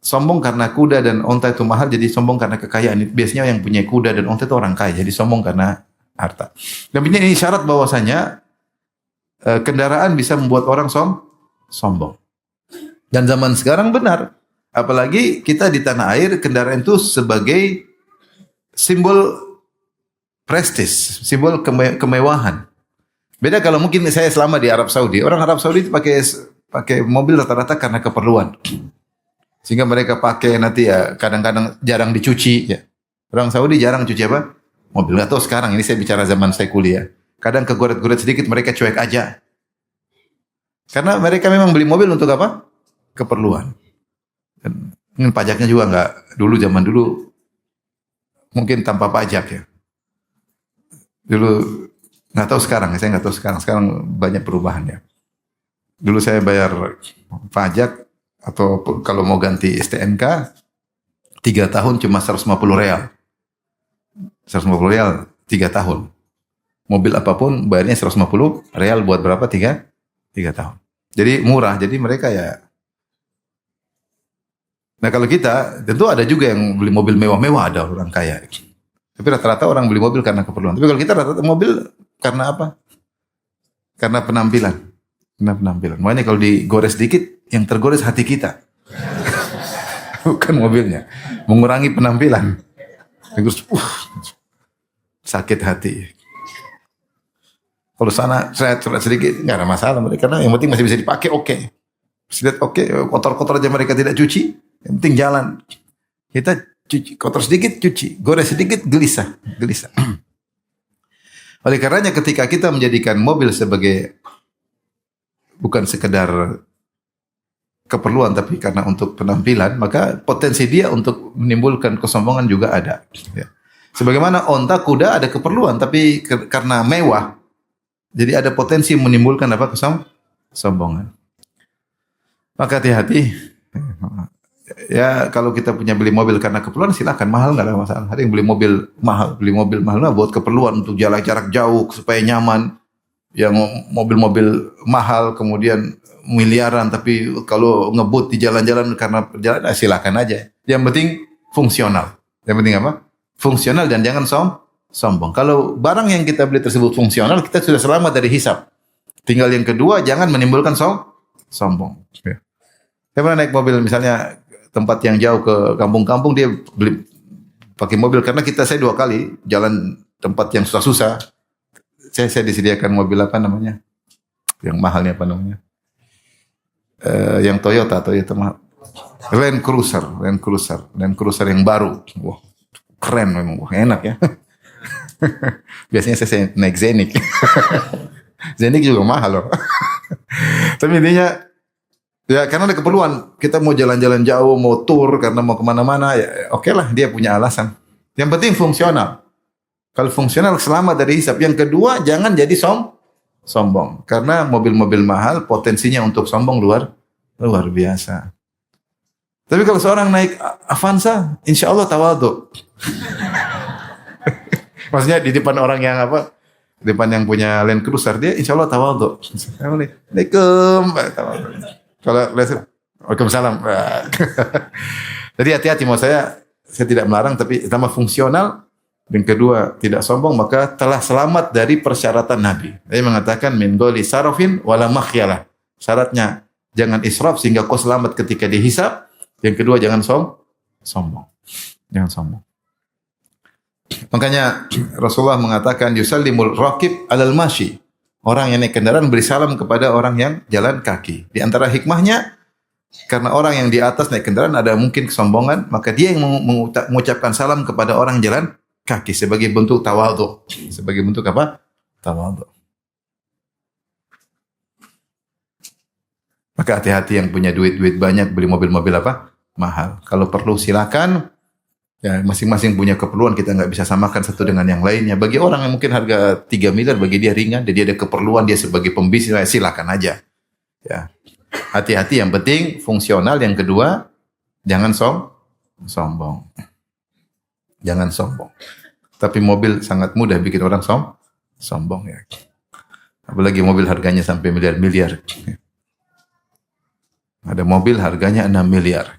sombong karena kuda dan onta itu mahal, jadi sombong karena kekayaan. Biasanya yang punya kuda dan onta itu orang kaya, jadi sombong karena harta. Dan ini syarat bahwasanya kendaraan bisa membuat orang sombong. Dan zaman sekarang benar. Apalagi kita di tanah air, kendaraan itu sebagai simbol prestis, simbol kemewahan. Beda kalau mungkin saya selama di Arab Saudi. Orang Arab Saudi itu pakai mobil rata-rata karena keperluan. Sehingga mereka pakai nanti ya kadang-kadang jarang dicuci ya. Orang Saudi jarang cuci apa? Mobil. Enggak tahu sekarang, ini saya bicara zaman saya kuliah. Kadang kegoret-goret sedikit mereka cuek aja. Karena mereka memang beli mobil untuk apa? Keperluan. Dan pajaknya juga enggak dulu, zaman dulu mungkin tanpa pajak ya. Dulu nggak tahu sekarang, saya nggak tahu sekarang. Sekarang banyak perubahan ya. Dulu saya bayar pajak atau kalau mau ganti STNK 3 tahun cuma 150 real. 150 real 3 tahun. Mobil apapun bayarnya 150 real buat berapa? 3 tahun. Jadi murah. Jadi mereka ya. Nah kalau kita tentu ada juga yang beli mobil mewah-mewah, ada orang kaya. Tapi rata-rata orang beli mobil karena keperluan. Tapi kalau kita rata-rata mobil karena apa? Karena penampilan. Makanya kalau digores dikit, yang tergores hati kita. Bukan mobilnya. Mengurangi penampilan. Terus, sakit hati. Kalau sana saya sedikit, nggak ada masalah. Karena yang penting masih bisa dipakai, oke. Lihat oke, kotor-kotor aja mereka tidak cuci. Yang penting jalan. Kita cuci, kotor sedikit cuci, gores sedikit gelisah. Oleh karenanya ketika kita menjadikan mobil sebagai bukan sekedar keperluan tapi karena untuk penampilan, maka potensi dia untuk menimbulkan kesombongan juga ada. Ya. Sebagaimana onta, kuda ada keperluan tapi karena mewah, jadi ada potensi menimbulkan apa? Kesombongan. Maka hati-hati. Ya kalau kita punya beli mobil karena keperluan silakan, mahal nggak ada masalah. Ada yang beli mobil mahal buat keperluan untuk jalan jarak jauh supaya nyaman. Yang mobil-mobil mahal kemudian miliaran tapi kalau ngebut di jalan-jalan karena perjalanan silakan aja. Yang penting fungsional. Yang penting apa? Fungsional dan jangan sombong. Kalau barang yang kita beli tersebut fungsional, kita sudah selamat dari hisab. Tinggal yang kedua, jangan menimbulkan sombong. Ya. Saya pernah naik mobil misalnya tempat yang jauh ke kampung-kampung, dia beli pakai mobil karena saya 2 kali jalan tempat yang susah-susah. Saya disediakan mobil apa namanya? Yang mahalnya apa namanya? Yang Toyota mahal. Land Cruiser yang baru. Wah, keren memang, wah, enak ya. Biasanya saya naik Zenik. Zenik juga mahal loh. Tapi intinya ya karena ada keperluan, kita mau jalan-jalan jauh, mau tour karena mau kemana-mana, ya oke lah dia punya alasan. Yang penting fungsional. Kalau fungsional selamat dari hisab. Yang kedua jangan jadi sombong. Karena mobil-mobil mahal potensinya untuk sombong luar biasa. Tapi kalau seorang naik Avanza, insya Allah tawadhu. Maksudnya di depan orang yang apa? Di depan yang punya Land Cruiser, dia insya Allah tawadhu. Assalamualaikum. Kalau Waalaikumsalam. Jadi hati-hati, mau saya tidak melarang tapi pertama fungsional, yang kedua tidak sombong, maka telah selamat dari persyaratan Nabi. Dia mengatakan min goli sarafin wala makhyalah. Syaratnya jangan israf sehingga kau selamat ketika dihisab. Yang kedua jangan sombong. Jangan sombong. Makanya Rasulullah mengatakan yusallimul raqib alal mashi. Orang yang naik kendaraan beri salam kepada orang yang jalan kaki. Di antara hikmahnya, karena orang yang di atas naik kendaraan ada mungkin kesombongan, maka dia yang mengucapkan salam kepada orang jalan kaki sebagai bentuk tawadhu. Sebagai bentuk apa? Tawadhu. Maka hati-hati yang punya duit banyak beli mobil-mobil apa? Mahal. Kalau perlu silakan. Ya, masing-masing punya keperluan, kita nggak bisa samakan satu dengan yang lainnya. Bagi orang yang mungkin harga 3 miliar, bagi dia ringan, dan dia ada keperluan, dia sebagai pembisnis, silakan aja. Ya. Hati-hati, yang penting fungsional. Yang kedua, jangan sombong. Jangan sombong. Tapi mobil sangat mudah bikin orang sombong ya. Apalagi mobil harganya sampai miliar-miliar. Ada mobil harganya 6 miliar.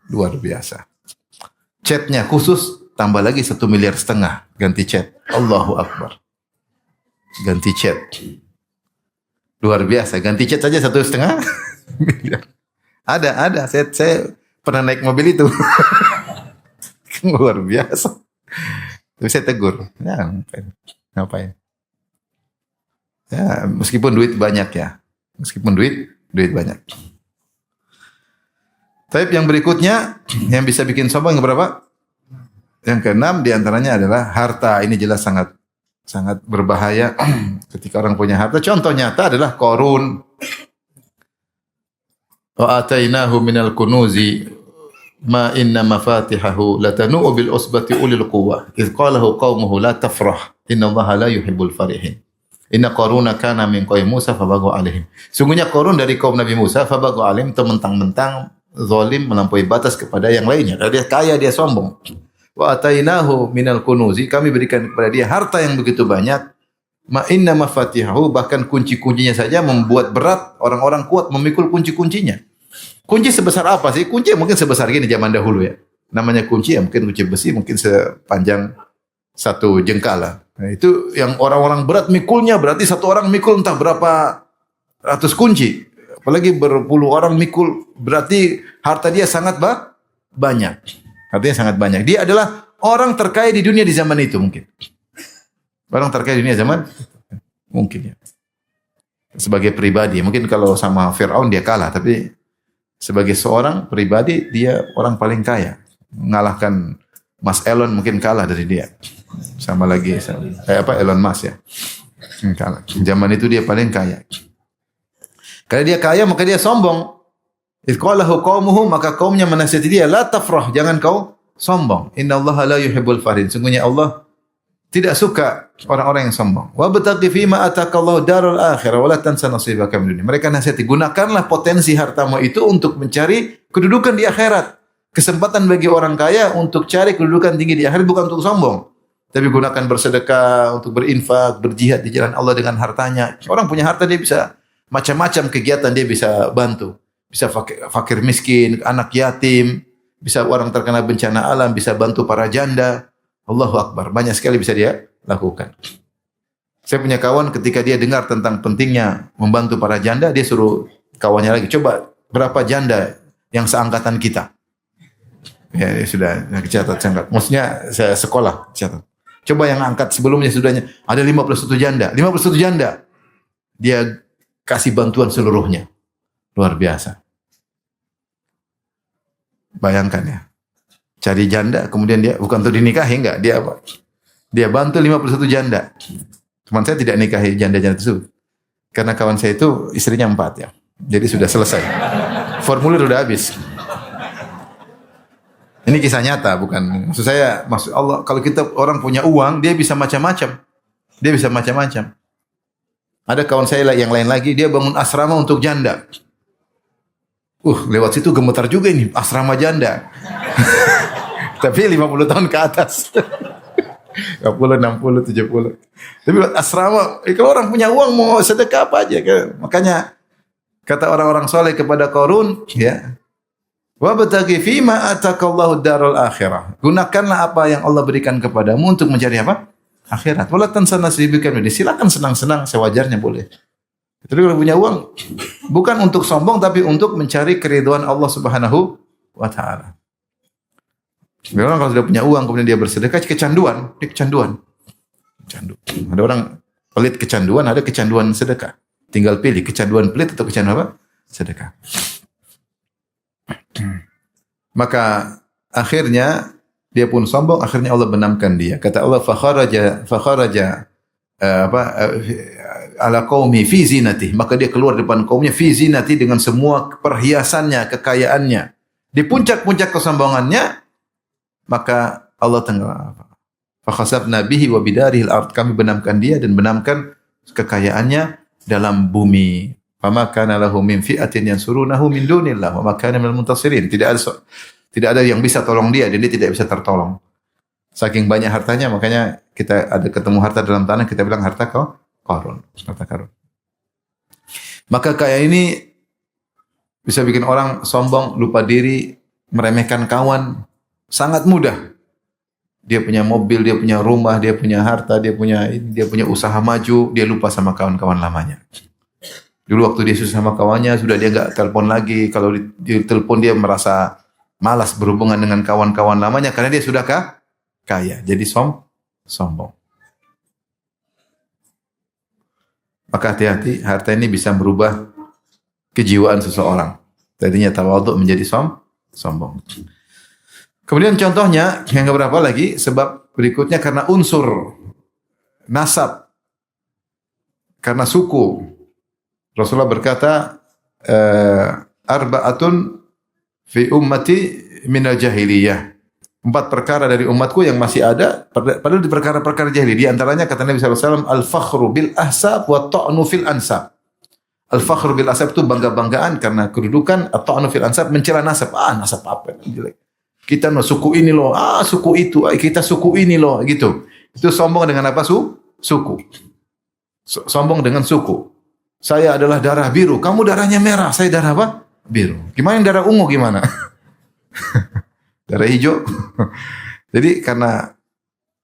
Luar biasa. Catnya khusus, tambah lagi 1,5 miliar ganti cat. Allahu Akbar. Ganti cat. Luar biasa. Ganti cat saja 1,5 miliar. Ada. Saya pernah naik mobil itu. Luar biasa. Tapi saya tegur. Ya, ngapain? Ya, meskipun duit banyak ya. Meskipun duit banyak. Tapi yang berikutnya yang bisa bikin sombong yang berapa? Yang keenam diantaranya adalah harta. Ini jelas sangat berbahaya ketika orang punya harta. Contoh nyata adalah Qarun. Wa atainahu minal kunuzi ma inna mafatihahu latanu bil usbati ulil quwwah. Idz qalahu qaumuhu la tafrah innallaha la yuhibbul farihin. Inna Qaruna kana min qaumi Musa fabagha alaihim. Sungguhnya Qarun dari kaum Nabi Musa fabagha alaihim, itu mentang-mentang zalim melampaui batas kepada yang lainnya. Kalau dia kaya, dia sombong. Wa atainahu minal kunuzi, kami berikan kepada dia harta yang begitu banyak. Ma inna mafatihahu, bahkan kunci-kuncinya saja membuat berat orang-orang kuat memikul kunci-kuncinya. Kunci sebesar apa sih? Kunci mungkin sebesar gini zaman dahulu ya. Namanya kunci ya mungkin kunci besi, mungkin sepanjang satu jengkala. Nah, itu yang orang-orang berat mikulnya, berarti satu orang mikul entah berapa ratus kunci. Apalagi berpuluh orang mikul, berarti harta dia sangat banyak. Artinya sangat banyak. Dia adalah orang terkaya di dunia di zaman itu mungkin. Orang terkaya di dunia zaman mungkin ya. Sebagai pribadi, mungkin kalau sama Fir'aun dia kalah, tapi sebagai seorang pribadi dia orang paling kaya. Mengalahkan Mas Elon mungkin kalah dari dia. Sama lagi Elon Musk ya. Kalah. Zaman itu dia paling kaya. Karena dia kaya maka dia sombong. Idqalahu qaumuhu, maka kaumnya menasihati dia, la tafrah, jangan kau sombong. Innallaha la yuhibbul farin. Sungguhnya Allah tidak suka orang-orang yang sombong. Wa bataqi fi ma atakallahu darul akhirah wa la tansa nasibaka min dunya. Mereka nasihati, gunakanlah potensi hartamu itu untuk mencari kedudukan di akhirat. Kesempatan bagi orang kaya untuk cari kedudukan tinggi di akhirat, bukan untuk sombong. Tapi gunakan bersedekah, untuk berinfak, berjihad di jalan Allah dengan hartanya. Orang punya harta dia bisa macam-macam kegiatan dia bisa bantu. Bisa fakir miskin, anak yatim, bisa orang terkena bencana alam, bisa bantu para janda. Allahu Akbar. Banyak sekali bisa dia lakukan. Saya punya kawan ketika dia dengar tentang pentingnya membantu para janda, dia suruh kawannya lagi, coba berapa janda yang seangkatan kita. Ya, sudah catat. Maksudnya saya sekolah catat. Coba yang angkat sebelumnya sudahnya ada 51 janda. 51 janda. Dia kasih bantuan seluruhnya. Luar biasa. Bayangkan ya. Cari janda, kemudian dia bukan untuk dinikahi, enggak. Dia apa? Dia bantu 51 janda. Teman saya tidak nikahi janda-janda tersebut. Karena kawan saya itu istrinya 4 ya. Jadi sudah selesai. Formulir sudah habis. Ini kisah nyata, bukan. Maksud saya, maksud Allah, kalau kita orang punya uang, dia bisa macam-macam. Dia bisa macam-macam. Ada kawan saya yang lain lagi, dia bangun asrama untuk janda. Lewat situ gemetar juga ini, asrama janda. Tapi 50 tahun ke atas. 50, 60, 70. Tapi asrama, kalau orang punya uang mau sedekah apa aja. Makanya kata orang-orang soleh kepada Qarun, ya, wa bataghi fima atakallahu darul akhirah. Gunakanlah apa yang Allah berikan kepadamu untuk mencari apa? Akhirat. Wala tansa nasibaka min. Silakan senang-senang sewajarnya boleh. Tapi kalau punya uang bukan untuk sombong tapi untuk mencari keridhaan Allah Subhanahu wa taala. Memang kalau sudah punya uang kemudian dia bersedekah kecanduan, dia kecanduan. Candu. Ada orang pelit kecanduan, ada kecanduan sedekah. Tinggal pilih kecanduan pelit atau kecanduan apa? Sedekah. Maka akhirnya dia pun sombong, akhirnya Allah benamkan dia. Kata Allah fakharaja ala qaumi fi zinati, maka dia keluar depan kaumnya fi zinati dengan semua perhiasannya, kekayaannya. Di puncak-puncak kesombongannya, maka Allah tenggelam. Fa khasafna bihi wa bidarihi al-ard, kami benamkan dia dan benamkan kekayaannya dalam bumi. Fama kana lahu min fi'atin yansurunahu min dunillah wa ma kana minal muntasirin. Tidak ada yang bisa tolong dia dan dia tidak bisa tertolong. Saking banyak hartanya, makanya kita ada ketemu harta dalam tanah, kita bilang harta Qarun. Harta Qarun. Maka kayak ini bisa bikin orang sombong, lupa diri, meremehkan kawan. Sangat mudah. Dia punya mobil, dia punya rumah, dia punya harta, dia punya usaha maju, dia lupa sama kawan-kawan lamanya. Dulu waktu dia susah sama kawannya, sudah dia enggak telepon lagi. Kalau ditelepon dia merasa malas berhubungan dengan kawan-kawan lamanya karena dia sudah kaya. Jadi sombong. Maka hati-hati, harta ini bisa merubah kejiwaan seseorang. Tadinya tawadhu menjadi sombong. Kemudian contohnya yang keberapa lagi? Sebab berikutnya karena unsur nasab, karena suku. Rasulullah berkata, arba'atun fi ummati minal jahiliyah. 4 perkara dari umatku yang masih ada, padahal di perkara-perkara jahiliyah. Di antaranya kata Nabi SAW, al-fakhru bil ahsab wa ta'nu fil ansab. Al-fakhru bil ahsab itu bangga-banggaan karena kedudukan, at-ta'nu fil ansab mencela nasab. Nasab apa? Jelek. Kita suku ini loh, suku itu, kita suku ini loh, gitu. Itu sombong dengan apa? Suku. Sombong dengan suku. Saya adalah darah biru, kamu darahnya merah, saya darah apa? Biru. Gimana yang darah ungu gimana? Darah hijau. Jadi karena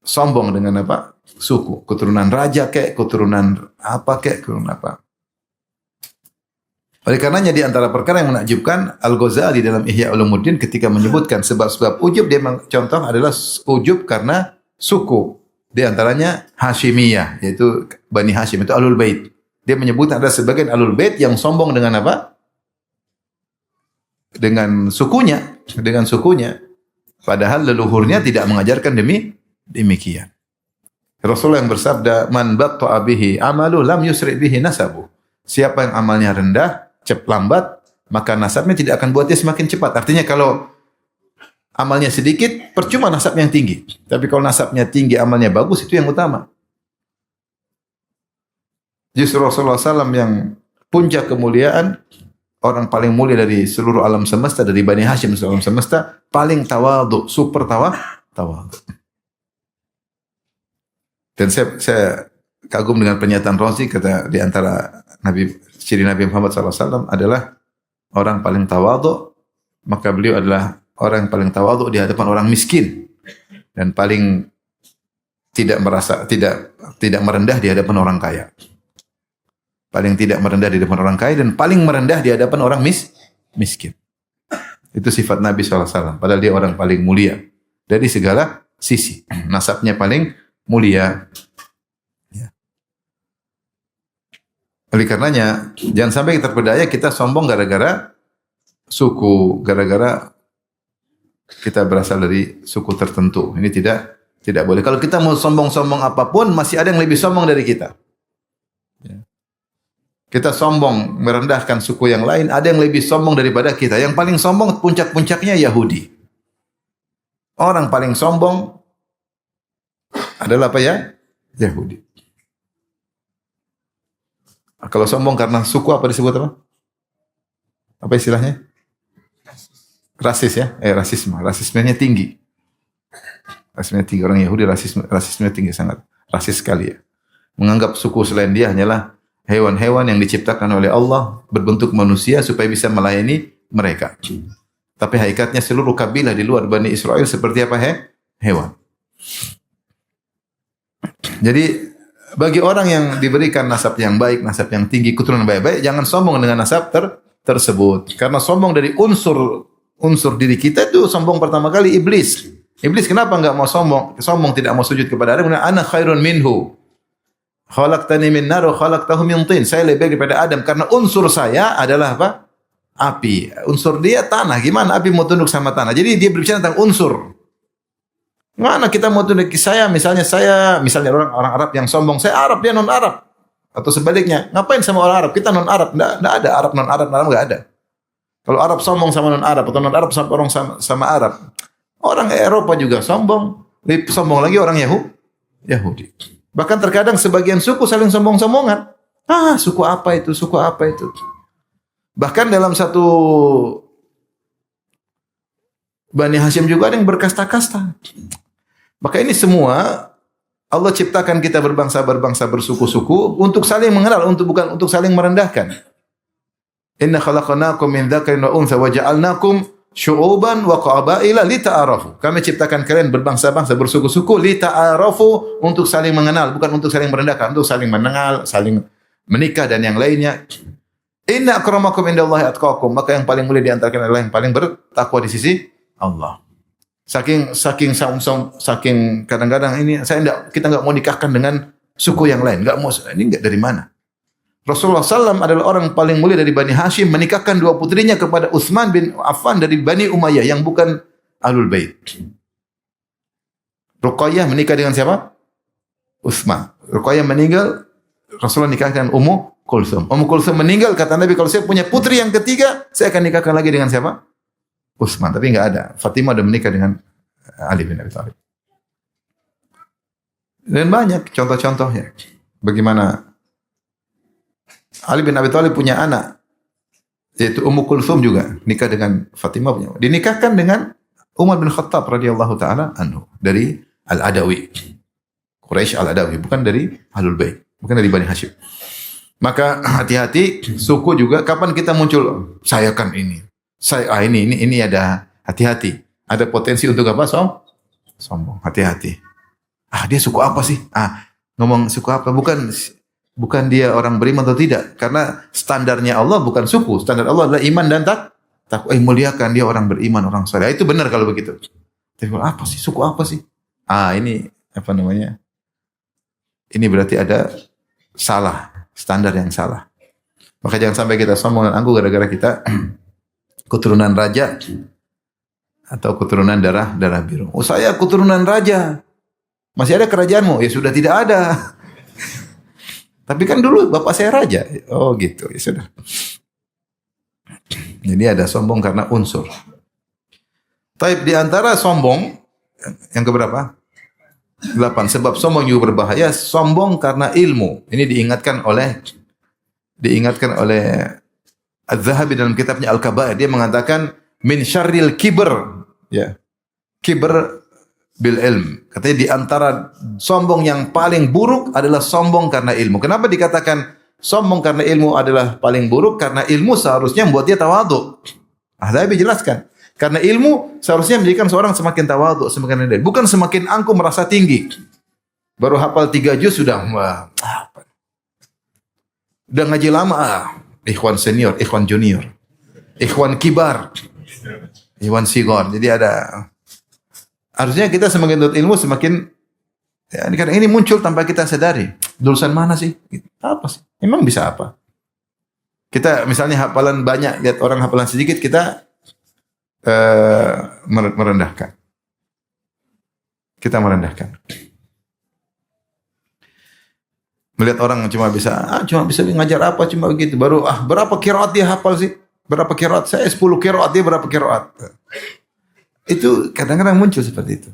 sombong dengan apa? Suku, keturunan raja kek, keturunan apa kek, keturunan apa. Oleh karenanya di antara perkara yang menakjubkan, Al-Ghazali dalam Ihya Ulumuddin ketika menyebutkan sebab-sebab ujub, dia contoh adalah ujub karena suku. Di antaranya Hashimiyah, yaitu Bani Hashim, itu Ahlul Bait. Dia menyebut ada sebagian Ahlul Bait yang sombong dengan apa? Dengan sukunya. Padahal leluhurnya tidak mengajarkan demikian. Rasulullah yang bersabda, "Man batta'a bihi amalu lam yusri bihi nasabu." Siapa yang amalnya rendah, lambat, maka nasabnya tidak akan buat dia semakin cepat. Artinya kalau amalnya sedikit, percuma nasab yang tinggi. Tapi kalau nasabnya tinggi, amalnya bagus, itu yang utama. Justru Rasulullah SAW yang puncak kemuliaan, orang paling mulia dari seluruh alam semesta, dari Bani Hashim seluruh alam semesta, paling tawadhu, super tawadhu. Dan saya kagum dengan pernyataan Razi, kata di antara ciri Nabi Muhammad SAW adalah orang paling tawadhu, maka beliau adalah orang yang paling tawadhu di hadapan orang miskin dan paling tidak merendah di hadapan orang kaya. Paling tidak merendah di hadapan orang kaya dan paling merendah di hadapan orang miskin. Itu sifat Nabi SAW. Padahal dia orang paling mulia dari segala sisi. Nasabnya paling mulia. Oleh karenanya, jangan sampai kita terpedaya kita sombong gara-gara suku, gara-gara kita berasal dari suku tertentu. Ini tidak boleh. Kalau kita mau sombong-sombong apapun, masih ada yang lebih sombong dari kita. Kita sombong merendahkan suku yang lain, ada yang lebih sombong daripada kita. Yang paling sombong puncak-puncaknya Yahudi. Orang paling sombong adalah apa ya? Yahudi. Kalau sombong karena suku apa disebut apa? Apa istilahnya? Rasis ya? Rasismenya tinggi. Rasismenya tinggi. Orang Yahudi rasismenya tinggi, sangat rasis sekali ya. Menganggap suku selain dia hanyalah hewan-hewan yang diciptakan oleh Allah berbentuk manusia supaya bisa melayani mereka. Tapi hakikatnya seluruh kabilah di luar Bani Israel seperti apa? Hewan. Jadi bagi orang yang diberikan nasab yang baik, nasab yang tinggi, keturunan baik-baik, jangan sombong dengan nasab tersebut. Karena sombong dari unsur diri kita itu sombong pertama kali iblis. Iblis kenapa enggak mau sombong? Sombong tidak mau sujud kepada Adam. Ana khairun minhu. Khalaqtani min nar wa khalaqtahu min tin. Saya lebih baik daripada Adam karena unsur saya adalah apa? Api. Unsur dia tanah. Gimana api mau tunduk sama tanah? Jadi dia berbicara tentang unsur. Mana kita mau tunduk misalnya orang Arab yang sombong, saya Arab, dia non Arab. Atau sebaliknya, ngapain sama orang Arab? Kita non Arab, enggak ada Arab non Arab, enggak ada. Kalau Arab sombong sama non Arab atau non Arab sama orang sama Arab, orang Eropa juga sombong, lebih sombong lagi orang Yahudi. Bahkan terkadang sebagian suku saling sombong-sombongan. Suku apa itu? Suku apa itu? Bahkan dalam satu Bani Hashim juga ada yang berkasta-kasta. Maka ini semua Allah ciptakan kita berbangsa-berbangsa, bersuku-suku untuk saling mengenal, bukan untuk saling merendahkan. Inna khalaqnakum min dzakarin wa untha wa ja'alnakum syu'uban wa qabaila lita'arafu. Kami ciptakan kalian berbangsa-bangsa, bersuku-suku lita'arafu, untuk saling mengenal, bukan untuk saling merendahkan, untuk saling mengenal, saling menikah dan yang lainnya. Inna akramakum indallahi atqakum. Maka yang paling mulia di antara kalian adalah yang paling bertakwa di sisi Allah. Saking kadang-kadang ini kita enggak mau nikahkan dengan suku yang lain, enggak mau. Ini enggak dari mana? Rasulullah SAW adalah orang paling mulia dari Bani Hashim, menikahkan dua putrinya kepada Utsman bin Affan dari Bani Umayyah yang bukan Ahlul Bait. Ruqayyah menikah dengan siapa? Utsman. Ruqayyah meninggal, Rasulullah nikahkan Ummu Kulsum. Ummu Kulsum meninggal, kata Nabi, kalau saya punya putri yang ketiga, saya akan nikahkan lagi dengan siapa? Utsman. Tapi enggak ada. Fatimah sudah menikah dengan Ali bin Abi Thalib. Dan banyak contoh-contohnya. Bagaimana Ali bin Abi Thalib punya anak, yaitu Ummu Kulsum juga nikah dengan Fatimah punya. Dinikahkan dengan Umar bin Khattab radhiyallahu taala anhu dari Al-Adawi. Quraisy Al-Adawi, bukan dari Ahlul Bait, bukan dari Bani Hashim. Maka hati-hati suku juga, kapan kita muncul saya kan ini. Ini ada hati-hati. Ada potensi untuk apa? Sombong. Hati-hati. Dia suku apa sih? Ngomong suku apa? Bukan dia orang beriman atau tidak. Karena standarnya Allah bukan suku. Standar Allah adalah iman dan takwa. Muliakan dia orang beriman, orang saleh. Itu benar kalau begitu. Tapi apa sih? Suku apa sih? Ini apa namanya? Ini berarti ada salah. Standar yang salah. Maka jangan sampai kita sombong dan angkuh gara-gara kita keturunan raja atau keturunan darah biru. Saya keturunan raja. Masih ada kerajaanmu? Ya sudah tidak ada. Tapi kan dulu bapak saya raja. Oh gitu, ya sudah. Jadi ada sombong karena unsur. Taib di antara sombong yang keberapa? 8. Sebab sombong juga berbahaya. Sombong karena ilmu. Ini diingatkan oleh Az-Zahabi dalam kitabnya Al-Kabair. Dia mengatakan min syarril kibr. Ya. Kibr bil ilm. Katanya di antara sombong yang paling buruk adalah sombong karena ilmu. Kenapa dikatakan sombong karena ilmu adalah paling buruk? Karena ilmu seharusnya membuat dia tawadhu. Az-Zahabi jelaskan. Karena ilmu seharusnya menjadikan seorang semakin tawadhu, semakin rendah. Bukan semakin angkuh merasa tinggi. Baru hafal 3 juz sudah udah ngaji lama. Ikhwan senior, ikhwan junior, ikhwan kibar, ikhwan sigor. Jadi harusnya kita semakin tuntut ilmu semakin kadang ini muncul tanpa kita sadari. Lulusan mana sih? Apa sih? Emang bisa apa? Kita misalnya hafalan banyak, lihat orang hafalan sedikit, kita merendahkan. Kita merendahkan. Melihat orang cuma bisa ngajar apa, cuma begitu. Baru berapa qiraat dia hafal sih? Berapa qiraat? Saya 10 qiraat, dia berapa qiraat? Itu kadang-kadang muncul seperti itu.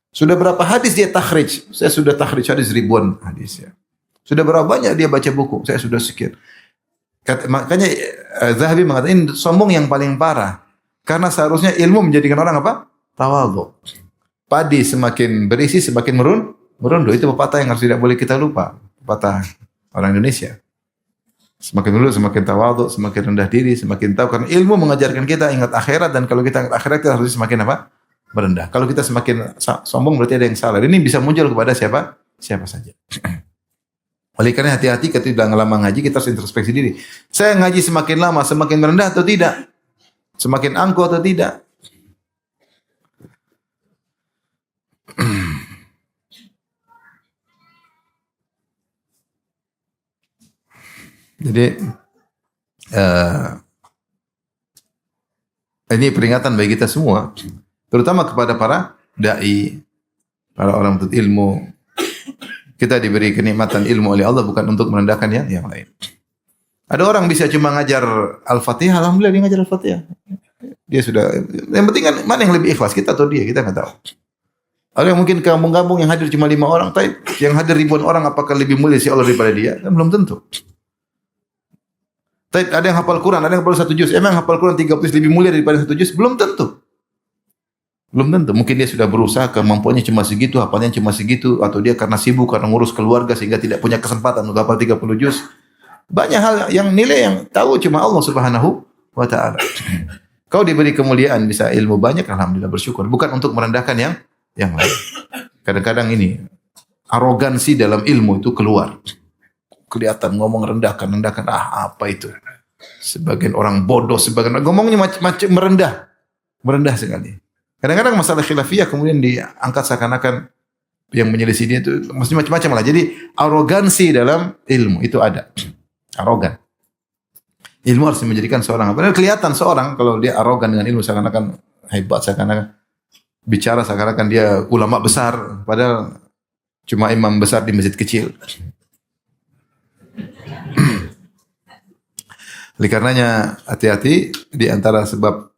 Sudah berapa hadis dia takhrij? Saya sudah takhrij hadis ribuan hadis ya. Sudah berapa banyak dia baca buku? Saya sudah sekian. Makanya Zahabi mengatakan sombong yang paling parah. Karena seharusnya ilmu menjadikan orang apa? Tawadhu. Padi semakin berisi semakin merunduk. Itu pepatah yang harus tidak boleh kita lupa. Pepatah orang Indonesia. Semakin dulu semakin tawadhu, semakin rendah diri, semakin tahu. Karena ilmu mengajarkan kita ingat akhirat, dan kalau kita ingat akhirat kita harus semakin apa? Merendah. Kalau kita semakin sombong berarti ada yang salah. Ini bisa muncul kepada siapa saja. Oleh karena hati-hati ketika lama ngaji kita harus introspeksi diri. Saya ngaji semakin lama semakin merendah atau tidak? Semakin angkuh atau tidak? Jadi ini peringatan bagi kita semua, terutama kepada para dai, para orang menuntut ilmu. Kita diberi kenikmatan ilmu oleh Allah bukan untuk merendahkan yang lain. Ada orang bisa cuma ngajar Al-Fatihah, alhamdulillah dia ngajar Al-Fatihah. Dia sudah, yang penting kan mana yang lebih ikhlas, kita atau dia, kita nggak tahu. Ada yang mungkin kampung-kampung yang hadir cuma 5 orang, tapi yang hadir ribuan orang apakah lebih mulia si Allah daripada dia? Kan belum tentu. Tapi ada yang hafal Quran, ada yang hafal 1 juz. Emang hafal Quran 30 lebih mulia daripada 1 juz? Belum tentu. Belum tentu. Mungkin dia sudah berusaha, kemampuannya cuma segitu, hafalnya cuma segitu, atau dia karena sibuk, karena ngurus keluarga sehingga tidak punya kesempatan untuk hafal 30 juz. Banyak hal yang nilai yang tahu cuma Allah Subhanahu wa taala. Kau diberi kemuliaan bisa ilmu banyak, alhamdulillah bersyukur. Bukan untuk merendahkan yang lain. Kadang-kadang ini arogansi dalam ilmu itu keluar. Kelihatan ngomong rendahkan, apa itu? Sebagian orang bodoh, sebagian ngomongnya macam merendah sekali. Kadang-kadang masalah khilafiyah kemudian diangkat seakan-akan yang menyelisih dia itu mesti macam-macam lah. Jadi arogansi dalam ilmu itu ada. Arogan. Ilmu harus menjadikan seorang. Padahal kelihatan seorang kalau dia arogan dengan ilmu seakan-akan hebat, seakan-akan bicara seakan-akan dia ulama besar, padahal cuma imam besar di masjid kecil. Oleh karenanya hati-hati di antara sebab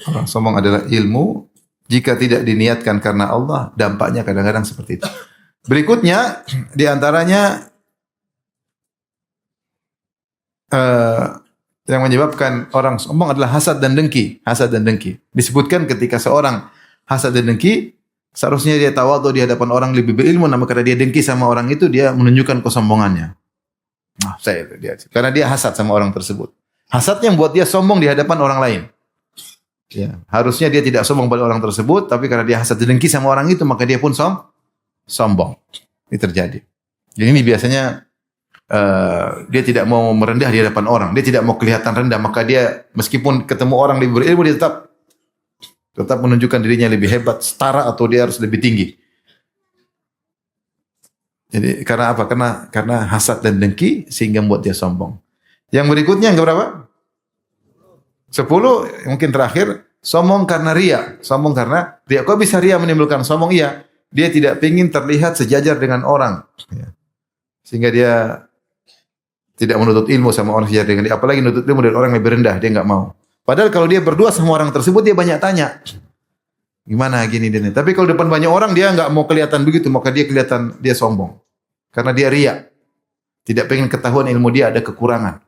orang sombong adalah ilmu. Jika tidak diniatkan karena Allah, dampaknya kadang-kadang seperti itu. Berikutnya di antaranya yang menyebabkan orang sombong adalah hasad dan dengki. Hasad dan dengki. Disebutkan ketika seorang hasad dan dengki, seharusnya dia tawadhu di hadapan orang lebih berilmu, namun karena dia dengki sama orang itu, dia menunjukkan kesombongannya. Karena dia hasad sama orang tersebut. Hasadnya membuat dia sombong di hadapan orang lain. Ya, harusnya dia tidak sombong pada orang tersebut, tapi karena dia hasad dan dengki sama orang itu, maka dia pun sombong. Ini terjadi. Jadi ini biasanya dia tidak mau merendah di hadapan orang, dia tidak mau kelihatan rendah, maka dia meskipun ketemu orang lebih berilmu, dia tetap menunjukkan dirinya lebih hebat, setara atau dia harus lebih tinggi. Jadi karena apa? Karena hasad dan dengki sehingga membuat dia sombong. Yang berikutnya yang berapa? 10, mungkin terakhir, sombong karena ria. Sombong karena ria. Kok bisa ria menimbulkan sombong? Iya, dia tidak ingin terlihat sejajar dengan orang. Sehingga dia tidak menuntut ilmu sama orang sejajar dengan dia. Apalagi menuntut ilmu dari orang yang lebih rendah, dia enggak mau. Padahal kalau dia berdua sama orang tersebut, dia banyak tanya. Gimana gini dan ini. Tapi kalau depan banyak orang, dia enggak mau kelihatan begitu, maka dia kelihatan dia sombong. Karena dia ria. Tidak pengen ketahuan ilmu dia ada kekurangan.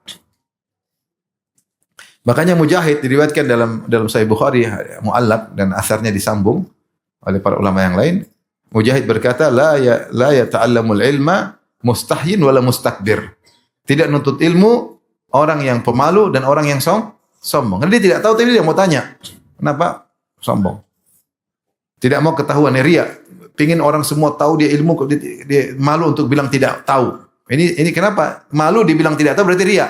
Makanya Mujahid diriwayatkan dalam Sahih Bukhari muallaq dan asarnya disambung oleh para ulama yang lain. Mujahid berkata, la yata'allamul ilma mustahyin wala mustakbir. Tidak nuntut ilmu orang yang pemalu dan orang yang sombong. Karena dia tidak tahu, tapi dia mau tanya. Kenapa sombong? Tidak mau ketahuan, ria. Pingin orang semua tahu dia ilmu, dia malu untuk bilang tidak tahu. Ini kenapa? Malu dibilang tidak tahu berarti ria.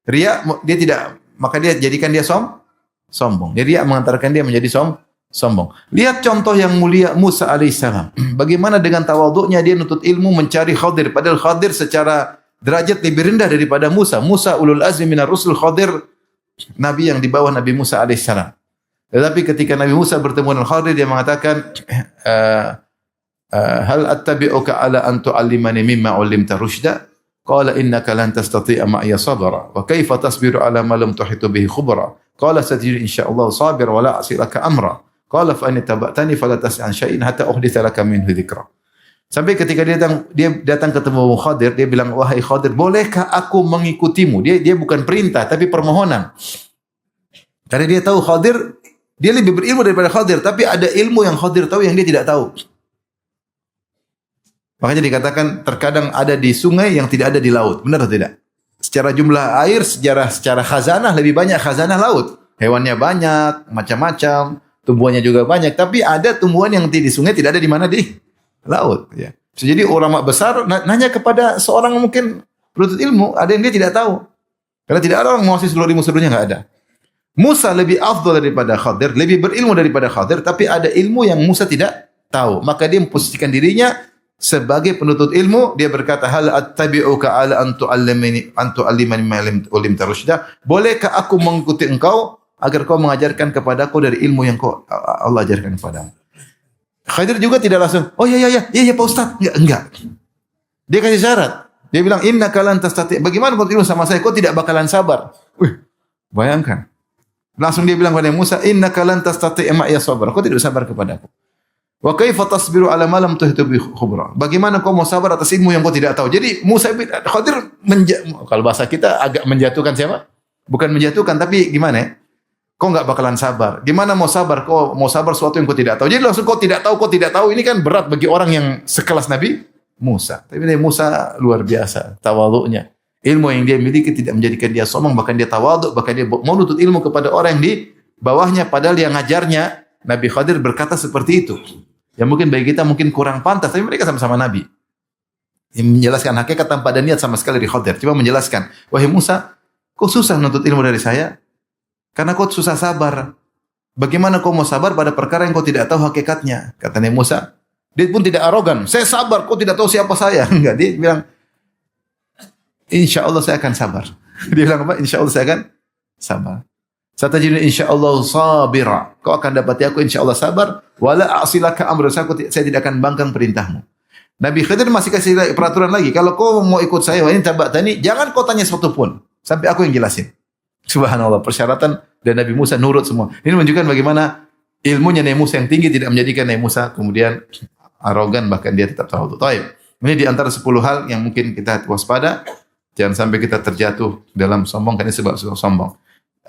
Ria dia tidak, maka dia jadikan dia sombong. Jadi ria mengantarkan dia menjadi sombong. Lihat contoh yang mulia Musa alaihissalam. Bagaimana dengan tawadhu'nya dia nuntut ilmu mencari Khadir. Padahal Khadir secara derajat lebih rendah daripada Musa. Musa ulul azmi minar rusul, Khadir nabi yang di bawah Nabi Musa alaihissalam. Tetapi ketika Nabi Musa bertemu dengan Khadir, dia mengatakan, hal attabi'uka ala an tu'allimani mimma 'ullimta rusyda? Qala innaka lan tastati'a ma'iya sabra. Wa kaifa tasbiru ala ma lam tuhitu bihi khubra? Qala satajiduni insyaallah sabir wa la a'silaka amra. Qala fa in taba'tani fala tas'an syai'in hatta uhditsa laka minhu dzikra. Sampai ketika dia datang ketemu Khadir, dia bilang, wahai Khadir, bolehkah aku mengikutimu? Dia bukan perintah, tapi permohonan. Karena dia tahu Khadir, dia lebih berilmu daripada Khadir, tapi ada ilmu yang Khadir tahu yang dia tidak tahu. Makanya dikatakan terkadang ada di sungai yang tidak ada di laut. Benar atau tidak? Secara jumlah air, secara khazanah lebih banyak khazanah laut. Hewannya banyak, macam-macam, tumbuhannya juga banyak. Tapi ada tumbuhan yang di sungai tidak ada di mana? Di laut. Ya. Jadi ulama besar nanya kepada seorang mungkin penuntut ilmu, ada yang dia tidak tahu. Karena tidak ada orang menguasai seluruh ilmu seluruhnya, enggak ada. Musa lebih afdal daripada Khadir, lebih berilmu daripada Khadir, tapi ada ilmu yang Musa tidak tahu. Maka dia memposisikan dirinya sebagai penuntut ilmu. Dia berkata, hal attabi'uka ala an tu'allimani ma ulimta rusyda? Bolehkah aku mengikuti engkau agar kau mengajarkan kepadaku dari ilmu yang Allah ajarkan kepadamu? Khadir juga tidak langsung, oh ya Pak Ustaz. Enggak. Dia kasih syarat. Dia bilang, innaka lan tastati. Bagaimana kau ilmu sama saya? Kau tidak bakalan sabar. Bayangkan. Langsung dia bilang kepada Musa, innaka lan tastati ma'iya sabra. Kau tidak sabar kepadaku. Wa kaifa tasbiru ala ma lam tuhitu bi khubra. Bagaimana kau mau sabar atas ilmu yang kau tidak tahu? Jadi Musa bin Khadir kalau bahasa kita agak menjatuhkan siapa? Bukan menjatuhkan tapi gimana ya? Kau enggak bakalan sabar. Gimana mau sabar? Kau mau sabar sesuatu yang kau tidak tahu. Jadi langsung kau tidak tahu. Ini kan berat bagi orang yang sekelas Nabi Musa. Tapi Nabi Musa luar biasa tawadhu'nya. Ilmu yang dia miliki tidak menjadikan dia sombong, bahkan dia tawadhu, bahkan dia mau nuntut ilmu kepada orang yang di bawahnya, padahal yang ngajarnya Nabi Khadir berkata seperti itu. Yang mungkin bagi kita mungkin kurang pantas, tapi mereka sama-sama Nabi. Yang menjelaskan hakikat tanpa ada niat sama sekali di Khadir. Cuma menjelaskan, wahai Musa, kau susah nuntut ilmu dari saya, karena kau susah sabar. Bagaimana kau mau sabar pada perkara yang kau tidak tahu hakikatnya? Kata Nabi Musa. Dia pun tidak arogan. Saya sabar, kau tidak tahu siapa saya. Enggak, dia bilang, insya Allah saya akan sabar. Dia bilang apa? Insya Allah saya akan sabar. Satajiduni insyaallah sabira. Kau akan dapati aku insyaallah sabar. Wala a'silaka amra. Saya tidak akan bangkang perintahmu. Nabi Khidir masih kasih peraturan lagi. Kalau kau mau ikut saya, ini tabatani, jangan kau tanya sesuatu pun. Sampai aku yang jelasin. Subhanallah. Persyaratan dan Nabi Musa nurut semua. Ini menunjukkan bagaimana ilmunya Nabi Musa yang tinggi tidak menjadikan Nabi Musa kemudian arogan, bahkan dia tetap tawadhu. Baik. Ini di antara 10 hal yang mungkin kita waspada. Jangan sampai kita terjatuh dalam sombong, karena sebab sombong.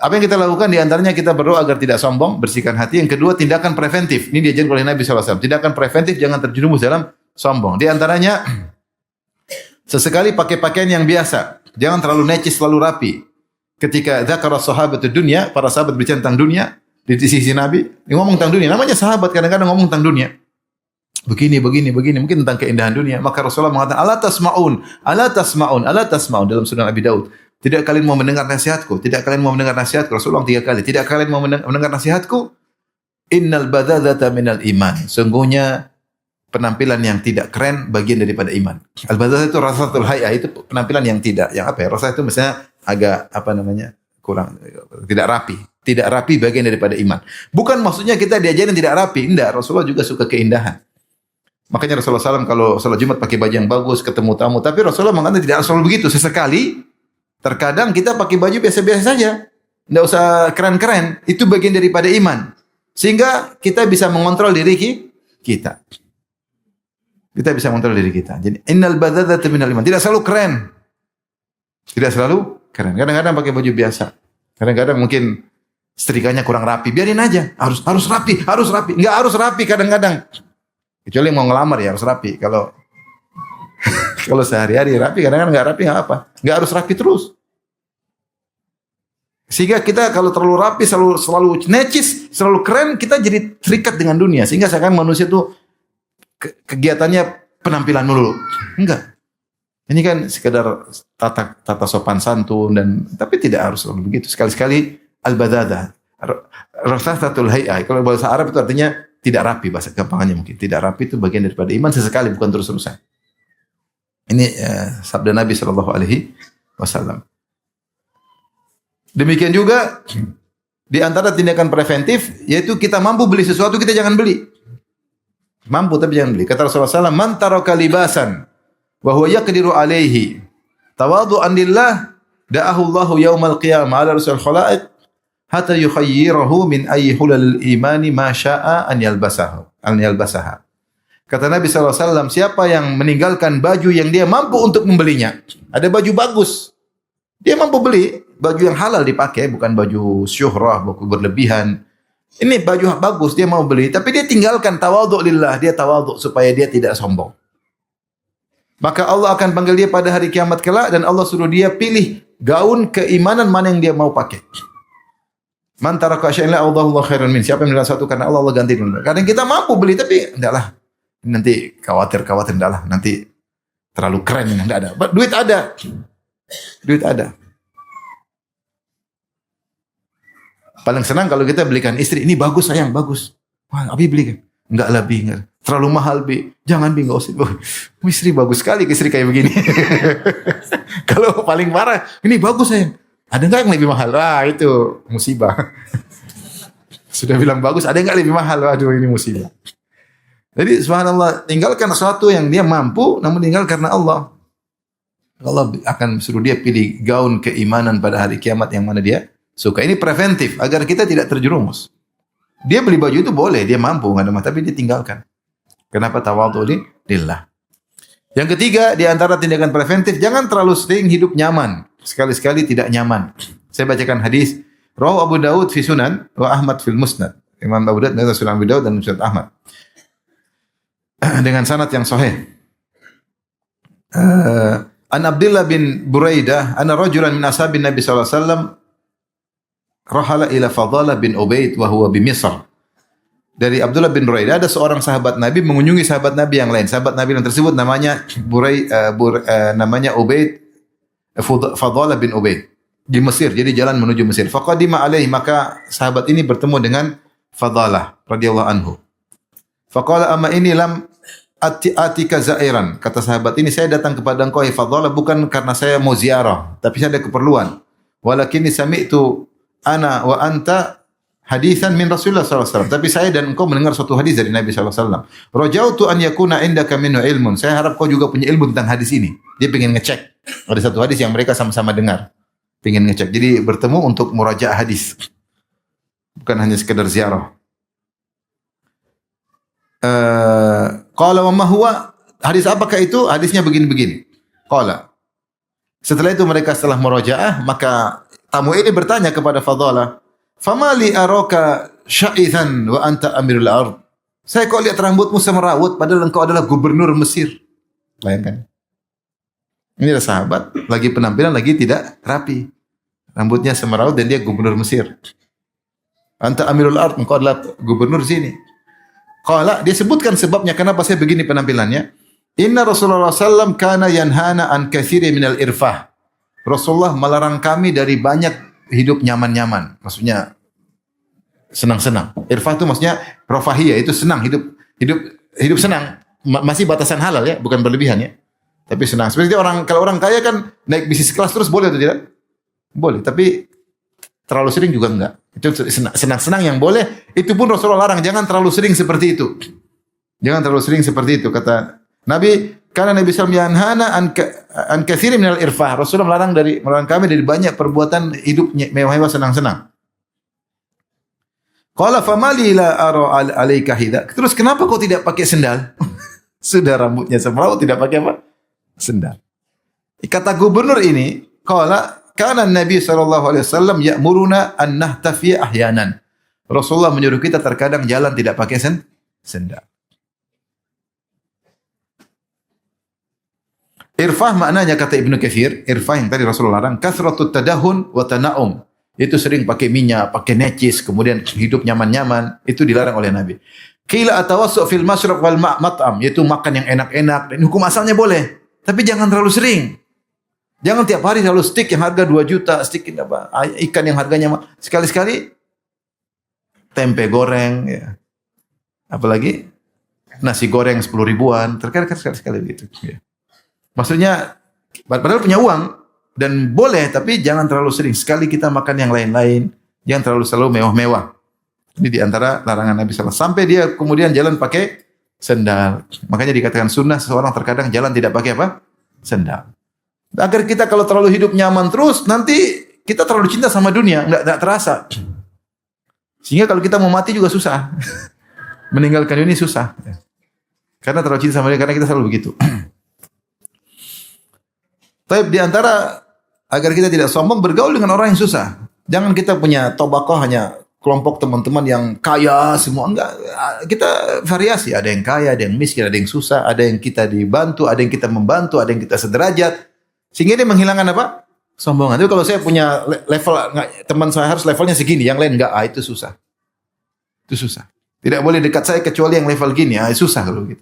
Apa yang kita lakukan di antaranya kita berdoa agar tidak sombong, bersihkan hati. Yang kedua, tindakan preventif. Ini diajarkan oleh Nabi SAW. Tindakan preventif, jangan terjerumus dalam sombong. Di antaranya, sesekali pakai pakaian yang biasa. Jangan terlalu necis, terlalu rapi. Ketika dzakara sahabat dunia, para sahabat berbicara tentang dunia, di sisi Nabi, ngomong tentang dunia. Namanya sahabat, kadang-kadang ngomong tentang dunia. Begini, mungkin tentang keindahan dunia. Maka Rasulullah mengatakan, ala tasma'un, dalam sunan Abi Daud. Tidak kalian mau mendengar nasihatku? Rasulullah 3 kali. Tidak kalian mau mendengar nasihatku? Innal badadzata minal iman. Sungguhnya penampilan yang tidak keren bagian daripada iman. Al-badzadzah itu rasatul hay'ah, itu penampilan yang tidak, yang apa ya? Rasa itu misalnya agak kurang, tidak rapi. Tidak rapi bagian daripada iman. Bukan maksudnya kita diajarin tidak rapi. Tidak, Rasulullah juga suka keindahan. Makanya Rasulullah SAW kalau salat Jumat pakai baju yang bagus, ketemu tamu. Tapi Rasulullah mengatakan tidak selalu begitu. Sesekali, terkadang kita pakai baju biasa-biasa saja. Tidak usah keren-keren. Itu bagian daripada iman. Sehingga kita bisa mengontrol diri kita. Kita bisa mengontrol diri kita. Jadi, innal badadzata minal iman. Tidak selalu keren. Kadang-kadang pakai baju biasa. Kadang-kadang mungkin setrikanya kurang rapi. Biarin aja. Harus rapi. Enggak harus rapi kadang-kadang. Kecuali mau ngelamar ya harus rapi. Kalau sehari-hari rapi, kadang-kadang nggak rapi nggak apa. Nggak harus rapi terus. Sehingga kita kalau terlalu rapi, selalu necis, selalu keren, kita jadi terikat dengan dunia. Sehingga seakan manusia itu kegiatannya penampilan dulu. Enggak. Ini kan sekedar tata sopan santun tapi tidak harus selalu begitu. Sekali-sekali al-badada. Rasatul hay'ah. Kalau bahasa Arab itu artinya tidak rapi, bahasa gampangannya mungkin. Tidak rapi itu bagian daripada iman, sesekali, bukan terus-terusan. Ini sabda Nabi SAW. Demikian juga di antara tindakan preventif, yaitu kita mampu beli sesuatu, kita jangan beli. Mampu tapi jangan beli. Kata Rasulullah SAW, man taraka libasan wa huwa yaqdiru alaihi tawadhu'an lillah da'ahu Allahu yaumal qiyamah ala rasul khalaiq hatta yukhayyirahu min ayyi hulalil imani ma syaa an yalbasaha. Kata Nabi SAW, siapa yang meninggalkan baju yang dia mampu untuk membelinya. Ada baju bagus. Dia mampu beli. Baju yang halal dipakai. Bukan baju syuhrah, baju berlebihan. Ini baju bagus, dia mau beli. Tapi dia tinggalkan tawadhu' lillah. Dia tawadhu' supaya dia tidak sombong. Maka Allah akan panggil dia pada hari kiamat kelak. Dan Allah suruh dia pilih gaun keimanan mana yang dia mau pakai. Man taraka syai'an la Allahu khairan min. Siapa yang meninggalkan satu karena Allah ganti dengan. Kadang kita mampu beli tapi endaklah. Nanti khawatir endaklah. Nanti terlalu keren ini enggak ada. Duit ada. Paling senang kalau kita belikan istri, ini bagus sayang, bagus. Wah, Abi belikan. Enggak lebih, enggak. Terlalu mahal, Bi. Jangan, Bi, enggak usah. Istri bagus sekali istri kayak begini. Kalau paling parah, ini bagus sayang. Ada enggak yang lebih mahal? Wah, itu musibah. Sudah bilang bagus, ada enggak lebih mahal? Waduh, ini musibah. Jadi subhanallah, tinggalkan sesuatu yang dia mampu, namun tinggal karena Allah. Allah akan suruh dia pilih gaun keimanan pada hari kiamat yang mana dia suka. Ini preventif agar kita tidak terjerumus. Dia beli baju itu boleh, dia mampu, nggak ada masalah, tapi dia tinggalkan. Kenapa tawadhu lillah? Yang ketiga, di antara tindakan preventif, jangan terlalu sering hidup nyaman. Sekali-sekali tidak nyaman. Saya bacakan hadis Rawahu Abu Daud fi Sunan wa Ahmad fil Musnad. Imam Abu Daud dan Sunan Abu Daud dan Musnad Ahmad. Dengan sanad yang sahih. An Abdullah bin Buraidah, anna rajulan min ashabin Nabi sallallahu alaihi wasallam rahala ila Fadalah bin Ubaid wa huwa bi Misr. Dari Abdullah bin Buraidah, ada seorang sahabat Nabi mengunjungi sahabat Nabi yang lain. Sahabat Nabi yang tersebut namanya namanya Ubaid, Fadalah bin Ubaid, di Mesir. Jadi jalan menuju Mesir. Faqadima alaihi, maka sahabat ini bertemu dengan Fadalah radhiyallahu anhu. Faqala amma ini lam atika zairan. Kata sahabat ini, saya datang kepada engkau ya Fadalah bukan karena saya mau ziarah, tapi saya ada keperluan. Walakinni sami'tu ana wa anta hadisan min Rasulullah sallallahu alaihi wasallam. Tapi saya dan engkau mendengar suatu hadis dari Nabi sallallahu alaihi wasallam. Rajautu an yakuna indaka minhu ilmun. Saya harap kau juga punya ilmu tentang hadis ini. Dia ingin ngecek. Ada satu hadis yang mereka sama-sama dengar. Ingin ngecek. Jadi bertemu untuk murajaah hadis. Bukan hanya sekedar ziarah. Qala wa ma huwa? Hadis apakah itu? Hadisnya begini-begini. Qala. Setelah itu mereka setelah murajaah, maka tamu ini bertanya kepada Fadalah, "Fama li araka sya'ithan wa anta amirul ard?" Saya kok lihat rambutmu semerawut padahal engkau adalah gubernur Mesir. Bayangkan. Ini adalah sahabat, lagi penampilan lagi tidak rapi. Rambutnya semerawut dan dia gubernur Mesir. Anta amirul ard, engkau adalah gubernur sini. Qala, dia sebutkan sebabnya kenapa saya begini penampilannya. Inna Rasulullah SAW kana yanhana an katsiri minal irfah. Rasulullah melarang kami dari banyak hidup nyaman-nyaman. Maksudnya senang-senang. Irfah itu maksudnya rafahiyah, itu senang, hidup senang. Masih batasan halal ya, bukan berlebihan ya. Tapi senang. Seperti kalau orang kaya kan naik bisnis kelas terus boleh atau tidak? Boleh, tapi terlalu sering juga enggak. Itu senang-senang yang boleh, itu pun Rasulullah larang, jangan terlalu sering seperti itu. Jangan terlalu sering seperti itu, kata Nabi, karena Nabi SAW yanhana an katsiri minal irfah. Rasulullah melarang kami dari banyak perbuatan hidup mewah-mewah, senang-senang. Qala famali la ara alaika hidha. Terus kenapa kau tidak pakai sendal? Sudah rambutnya semrawut tidak pakai apa? Sendal. Kata gubernur ini, qala kana Nabi sallallahu alaihi wasallam ya'muruna an nahtafi ahyanan. Rasulullah menyuruh kita terkadang jalan tidak pakai sendal. Irfah maknanya kata Ibnu Katsir, irfah yang tadi Rasulullah larang, kasratut tadahun wa tana'um. Itu sering pakai minyak, pakai necis, kemudian hidup nyaman-nyaman, itu dilarang oleh Nabi. Qila atawassu fil masyrab wal mat'am, yaitu makan yang enak-enak, dan hukum asalnya boleh, tapi jangan terlalu sering. Jangan tiap hari selalu steak yang harga 2 juta, steak ikan yang harganya sekali-sekali tempe goreng ya. Apalagi nasi goreng 10 ribuan, terkadang sekali-sekali begitu ya. Maksudnya padahal punya uang dan boleh, tapi jangan terlalu sering. Sekali kita makan yang lain-lain, jangan selalu mewah-mewah. Ini di antara larangan Nabi SAW. Sampai dia kemudian jalan pakai sendal. Makanya dikatakan sunnah seseorang terkadang jalan tidak pakai apa? Sendal. Agar kita kalau terlalu hidup nyaman terus, nanti kita terlalu cinta sama dunia, enggak terasa. Sehingga kalau kita mau mati juga susah. Meninggalkan dunia susah. Karena terlalu cinta sama dunia, karena kita selalu begitu. Tapi di antara agar kita tidak sombong, bergaul dengan orang yang susah. Jangan kita punya tobakoh hanya kelompok teman-teman yang kaya semua, enggak. Kita variasi, ada yang kaya, ada yang miskin, ada yang susah, ada yang kita dibantu, ada yang kita membantu, ada yang kita sederajat. Sehingga dia menghilangkan apa? Sombongan. Tapi kalau saya punya level, teman saya harus levelnya segini, yang lain enggak, itu susah. Itu susah. Tidak boleh dekat saya kecuali yang level gini, susah kalau gitu.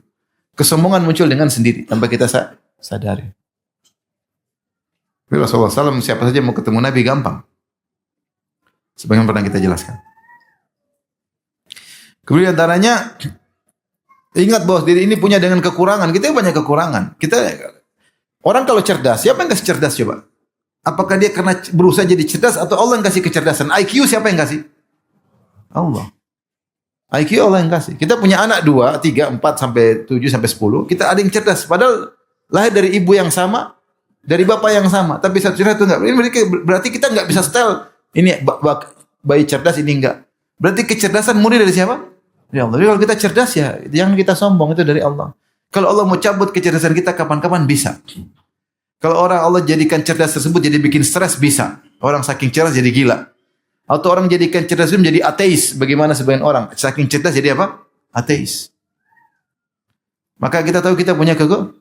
Kesombongan muncul dengan sendiri, tanpa kita sadari. Rasulullah SAW siapa saja mau ketemu Nabi gampang. Sebagaimana pernah kita jelaskan. Kemudian antaranya, ingat bahwa diri ini punya dengan kekurangan. Kita banyak kekurangan. Orang kalau cerdas, siapa yang kasih cerdas coba? Apakah dia karena berusaha jadi cerdas atau Allah yang kasih kecerdasan? IQ siapa yang kasih? Allah. IQ Allah yang kasih. Kita punya anak 2, 3, 4 sampai 7 sampai 10. Kita ada yang cerdas. Padahal lahir dari ibu yang sama, dari bapak yang sama. Tapi satu cerdas itu enggak. Ini berarti kita enggak bisa setel. Ini bayi cerdas, ini enggak. Berarti kecerdasan murni dari siapa? Dari Allah. Jadi kalau kita cerdas ya, jangan kita sombong, itu dari Allah. Kalau Allah mau cabut kecerdasan kita kapan-kapan bisa. Kalau orang Allah jadikan cerdas tersebut jadi bikin stres bisa. Orang saking cerdas jadi gila. Atau orang jadikan cerdas itu menjadi ateis. Bagaimana sebagian orang saking cerdas jadi apa? Ateis. Maka kita tahu kita punya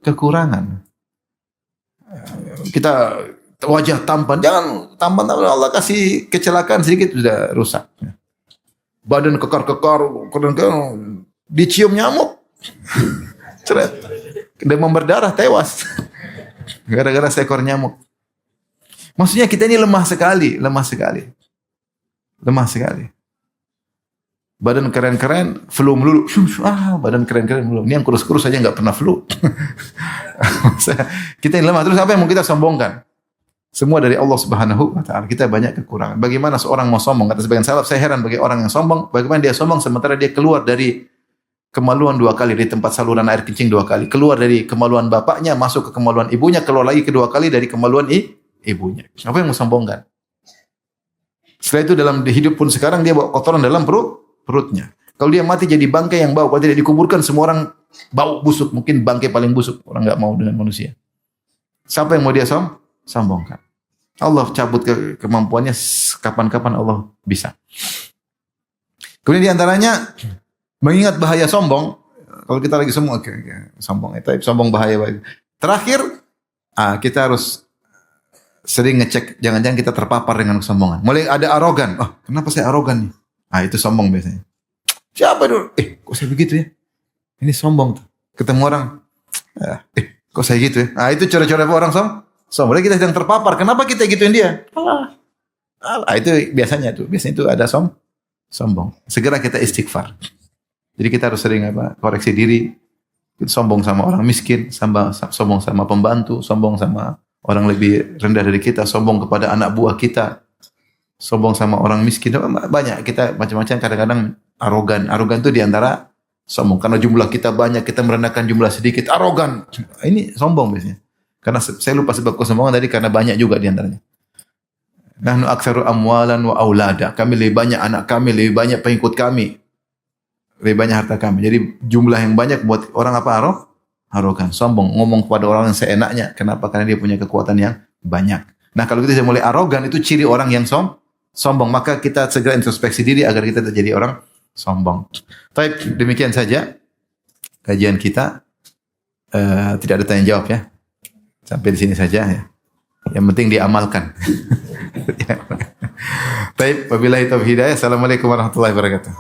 kekurangan. Kita wajah tampan, jangan tampan. Allah kasih kecelakaan sedikit sudah rusak. Badan kekar-kekar, dicium nyamuk, ceret, demam berdarah, tewas. Gara-gara seekor nyamuk. Maksudnya kita ini lemah sekali. Badan keren-keren, flu melulu. Badan keren-keren melulu. Ini yang kurus-kurus saja nggak pernah flu. Kita ini lemah. Terus apa yang mau kita sombongkan? Semua dari Allah Subhanahu wa taala. Kita banyak kekurangan. Bagaimana seorang mau sombong? Kata sebagian salaf, saya heran bagi orang yang sombong, bagaimana dia sombong sementara dia keluar dari kemaluan 2 kali di tempat saluran air kencing 2 kali, keluar dari kemaluan bapaknya, masuk ke kemaluan ibunya, keluar lagi kedua kali dari kemaluan ibunya. Apa yang mau sombongkan? Setelah itu dalam hidup pun sekarang dia bawa kotoran dalam perutnya. Kalau dia mati jadi bangkai yang bau, kalau tidak dikuburkan semua orang bau busuk, mungkin bangkai paling busuk, orang enggak mau dengan manusia. Siapa yang mau dia sombongkan? Allah cabut kemampuannya kapan-kapan Allah bisa. Kemudian di antaranya mengingat bahaya sombong. Kalau kita lagi sombong sombong bahaya. Terakhir, kita harus sering ngecek jangan-jangan kita terpapar dengan kesombongan. Mulai ada arogan. Kenapa saya arogan nih? Itu sombong biasanya. Siapa dulu? Kok saya begitu ya? Ini sombong tuh. Ketemu orang, kok saya gitu ya? Itu cara-cara orang sombong. Berarti kita sedang terpapar. Kenapa kita gituin dia? Itu biasanya itu ada sombong. Segera kita istighfar. Jadi kita harus sering koreksi diri. Kita sombong sama orang miskin, sombong sama pembantu, sombong sama orang lebih rendah dari kita, sombong kepada anak buah kita, sombong sama orang miskin. Banyak kita macam-macam, kadang-kadang arogan. Arogan itu diantara sombong. Karena jumlah kita banyak, kita merendahkan jumlah sedikit. Arogan. Ini sombong biasanya. Karena saya lupa sebab kesombongan tadi karena banyak juga diantaranya. Nahnu aktsaru amwalan wa aulada. Kami lebih banyak anak kami, lebih banyak pengikut kami, lebih banyak harta kami. Jadi jumlah yang banyak buat orang apa? Arogan, sombong, ngomong kepada orang yang seenaknya. Kenapa? Karena dia punya kekuatan yang banyak. Nah, kalau kita mulai arogan itu ciri orang yang sombong. Maka kita segera introspeksi diri agar kita tidak jadi orang sombong. Baik, demikian saja kajian kita. Tidak ada tanya jawab ya. Sampai di sini saja ya. Yang penting diamalkan. Baik, wabillahi taufiq hidayah. Assalamualaikum warahmatullahi wabarakatuh.